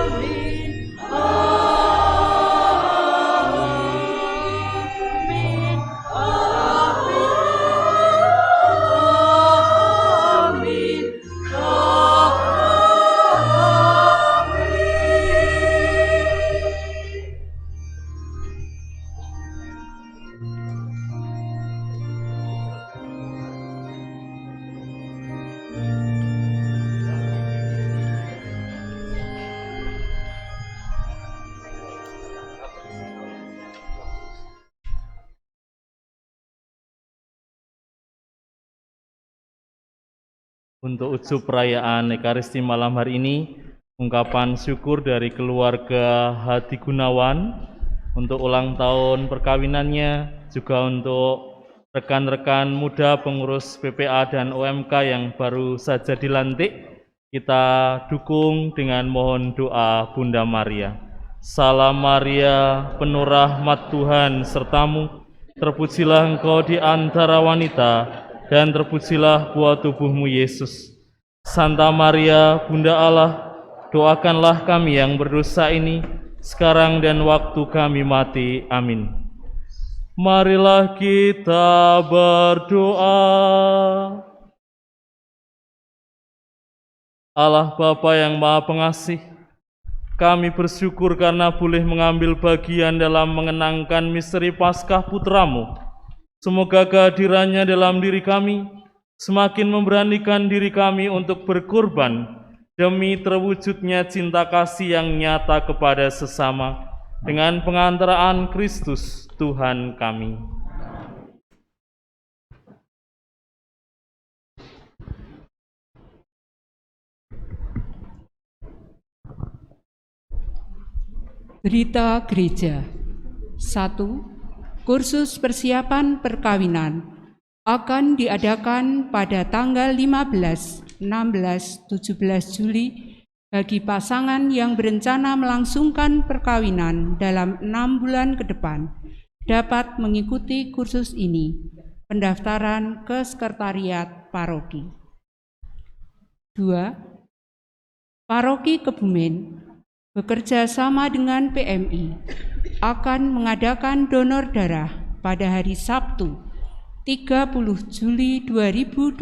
C: Amin. Amin. Amin.
A: Untuk ujub perayaan Ekaristi malam hari ini, ungkapan syukur dari keluarga Hadi Gunawan untuk ulang tahun perkawinannya, juga untuk rekan-rekan muda pengurus PPA dan OMK yang baru saja dilantik. Kita dukung dengan mohon doa Bunda Maria. Salam Maria, penuh rahmat Tuhan sertamu, terpujilah engkau di antara wanita, dan terpujilah buah tubuhmu Yesus. Santa Maria, Bunda Allah, doakanlah kami yang berdosa ini, sekarang dan waktu kami mati. Amin. Marilah kita berdoa. Allah Bapa yang Maha Pengasih, kami bersyukur karena boleh mengambil bagian dalam mengenangkan misteri Paskah Putramu. Semoga kehadirannya dalam diri kami semakin memberanikan diri kami untuk berkorban demi terwujudnya cinta kasih yang nyata kepada sesama dengan pengantaraan Kristus Tuhan kami.
D: Berita Gereja 1. Kursus persiapan perkawinan akan diadakan pada tanggal 15, 16, 17 Juli bagi pasangan yang berencana melangsungkan perkawinan dalam 6 bulan ke depan. Dapat mengikuti kursus ini. Pendaftaran ke Sekretariat Paroki. 2. Paroki Kebumen bekerja sama dengan PMI akan mengadakan donor darah pada hari Sabtu 30 Juli 2022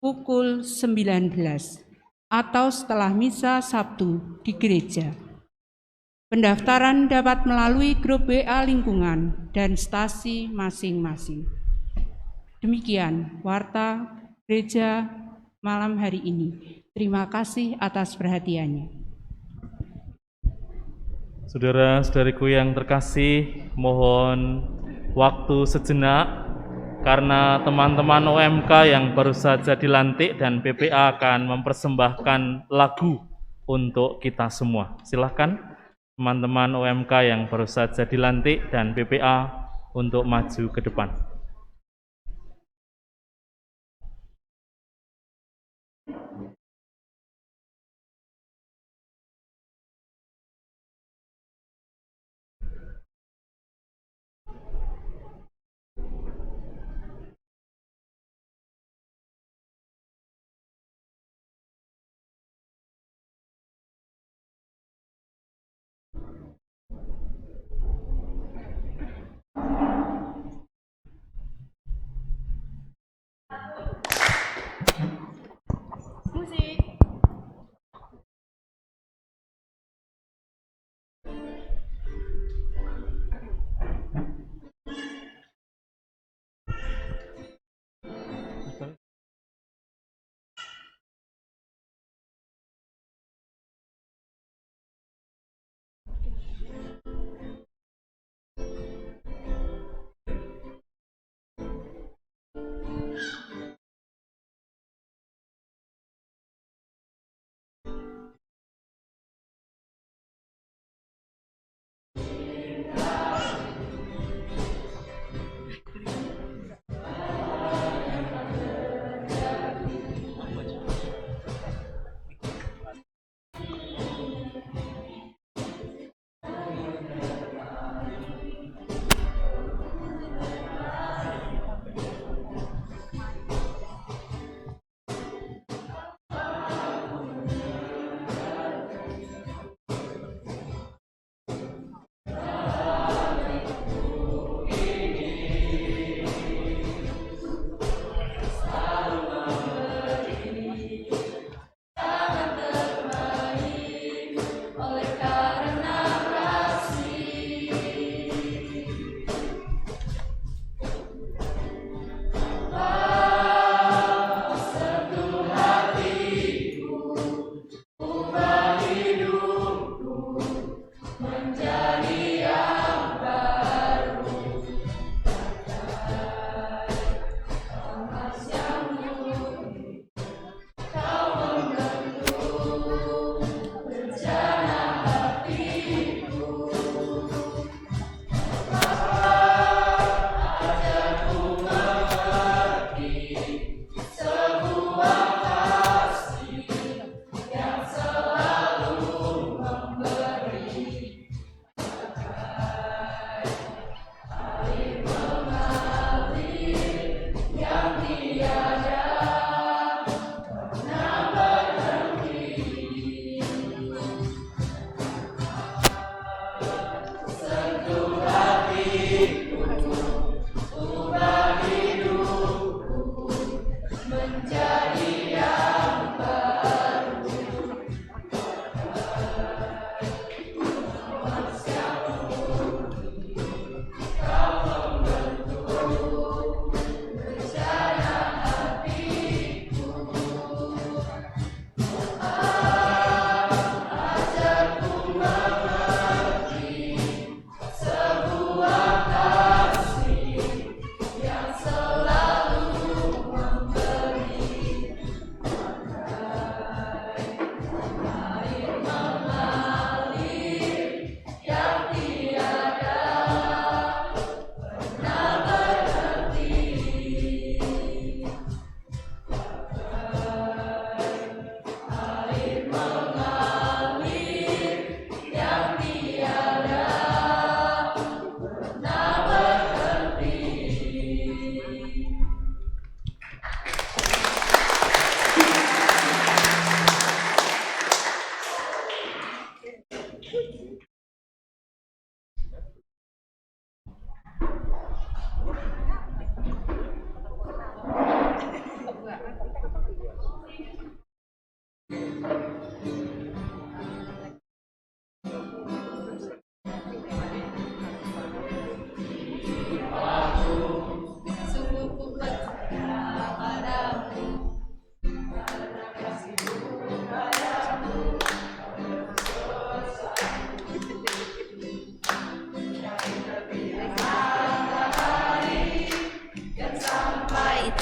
D: pukul 19 atau setelah misa Sabtu di gereja. Pendaftaran dapat melalui grup WA lingkungan dan stasi masing-masing. Demikian warta gereja malam hari ini. Terima kasih atas perhatiannya.
A: Saudara-saudariku yang terkasih, mohon waktu sejenak karena teman-teman OMK yang baru saja dilantik dan PPA akan mempersembahkan lagu untuk kita semua. Silakan teman-teman OMK yang baru saja dilantik dan PPA untuk maju ke depan.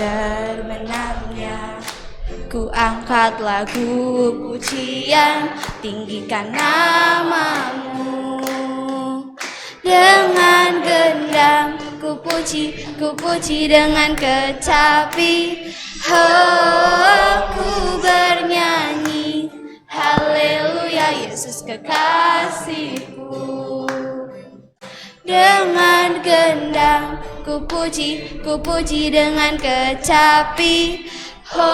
G: terbenamnya. Ku angkat lagu pujian, tinggikan namamu. Dengan gendang ku puji dengan kecapi. Ku bernyanyi, haleluya Yesus kekasihku. Dengan gendang ku puji dengan kecapi. Ku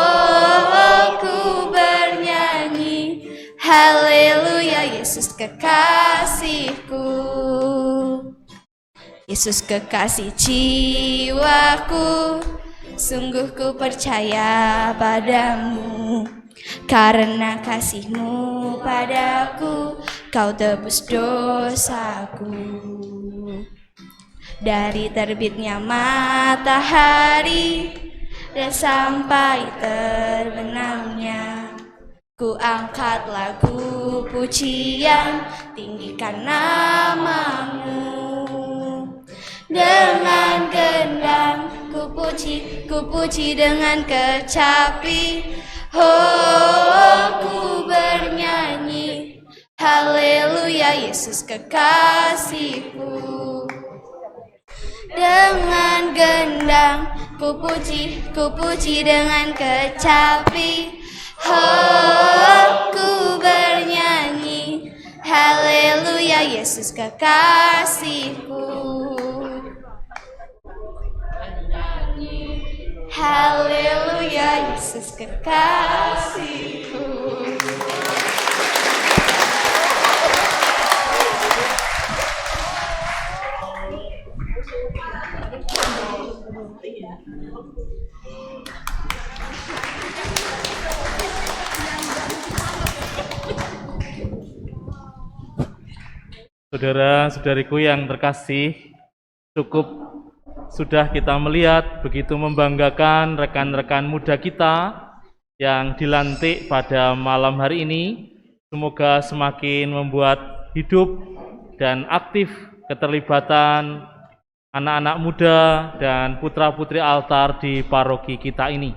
G: bernyanyi, haleluya Yesus kekasihku. Yesus kekasih jiwaku, sungguh ku percaya padamu. Karena kasih-Mu padaku, Kau tebus dosaku. Dari terbitnya matahari dan sampai terbenamnya, ku angkat lagu pujian, tinggikan namamu. Dengan gendang ku puji dengan kecapi. Ku bernyanyi, haleluya Yesus kekasihku. Dengan gendang ku puji dengan kecapi. Ku bernyanyi, haleluya Yesus kekasihku. Haleluya Yesus kekasihku.
A: Saudara-saudariku yang terkasih, cukup sudah kita melihat begitu membanggakan rekan-rekan muda kita yang dilantik pada malam hari ini. Semoga semakin membuat hidup dan aktif keterlibatan anak-anak muda dan putra-putri altar di paroki kita ini.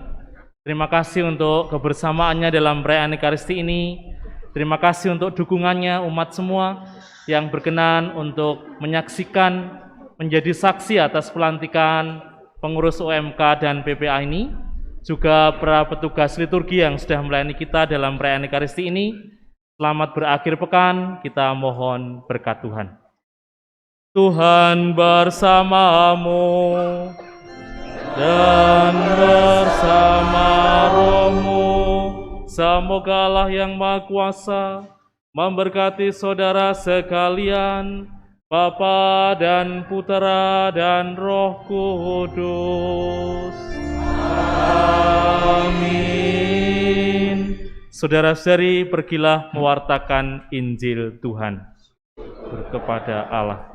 A: Terima kasih untuk kebersamaannya dalam perayaan Ekaristi ini. Terima kasih untuk dukungannya umat semua yang berkenan untuk menyaksikan, menjadi saksi atas pelantikan pengurus UMK dan PPA ini, juga para petugas liturgi yang sudah melayani kita dalam perayaan Ekaristi ini. Selamat berakhir pekan, kita mohon berkat Tuhan. Tuhan bersamamu dan bersama rohmu. Semoga Allah yang Maha Kuasa memberkati saudara sekalian, Bapa dan Putera dan Roh Kudus. Amin. Saudara-saudari, pergilah mewartakan Injil Tuhan. Kepada Allah.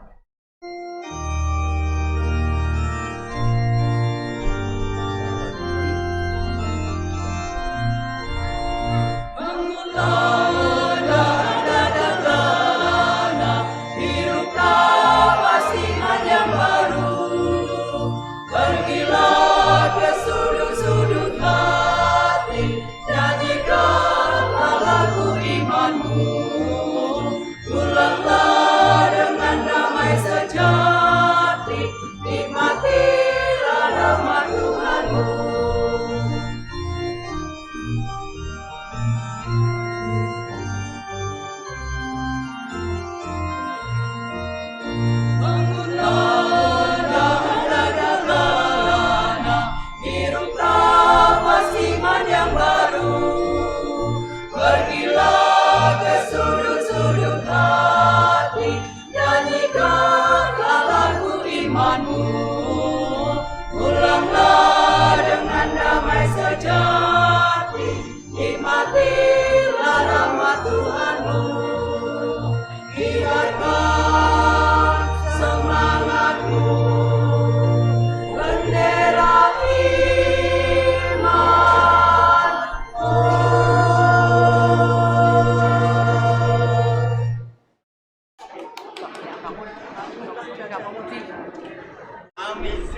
C: Amin.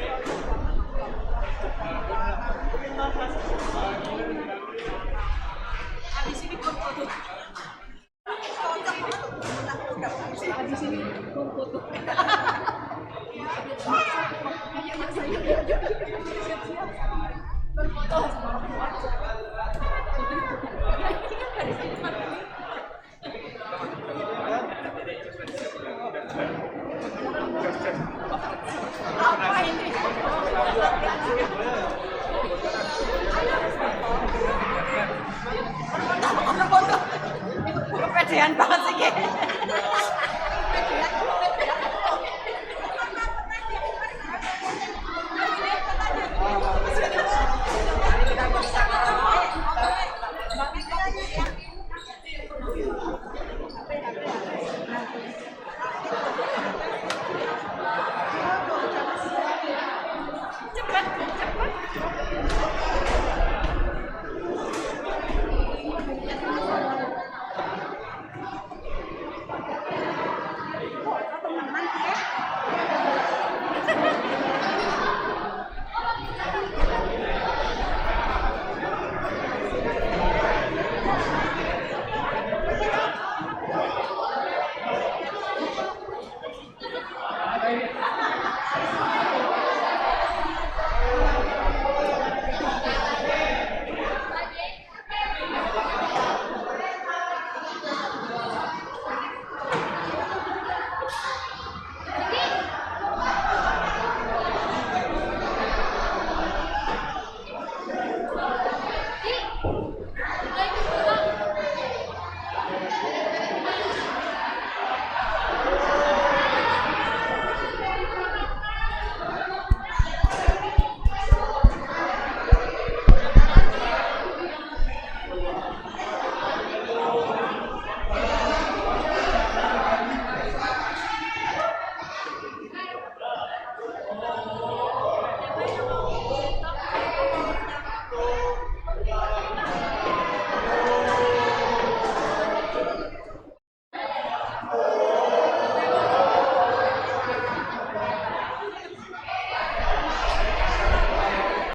C: Kepedean banget sih,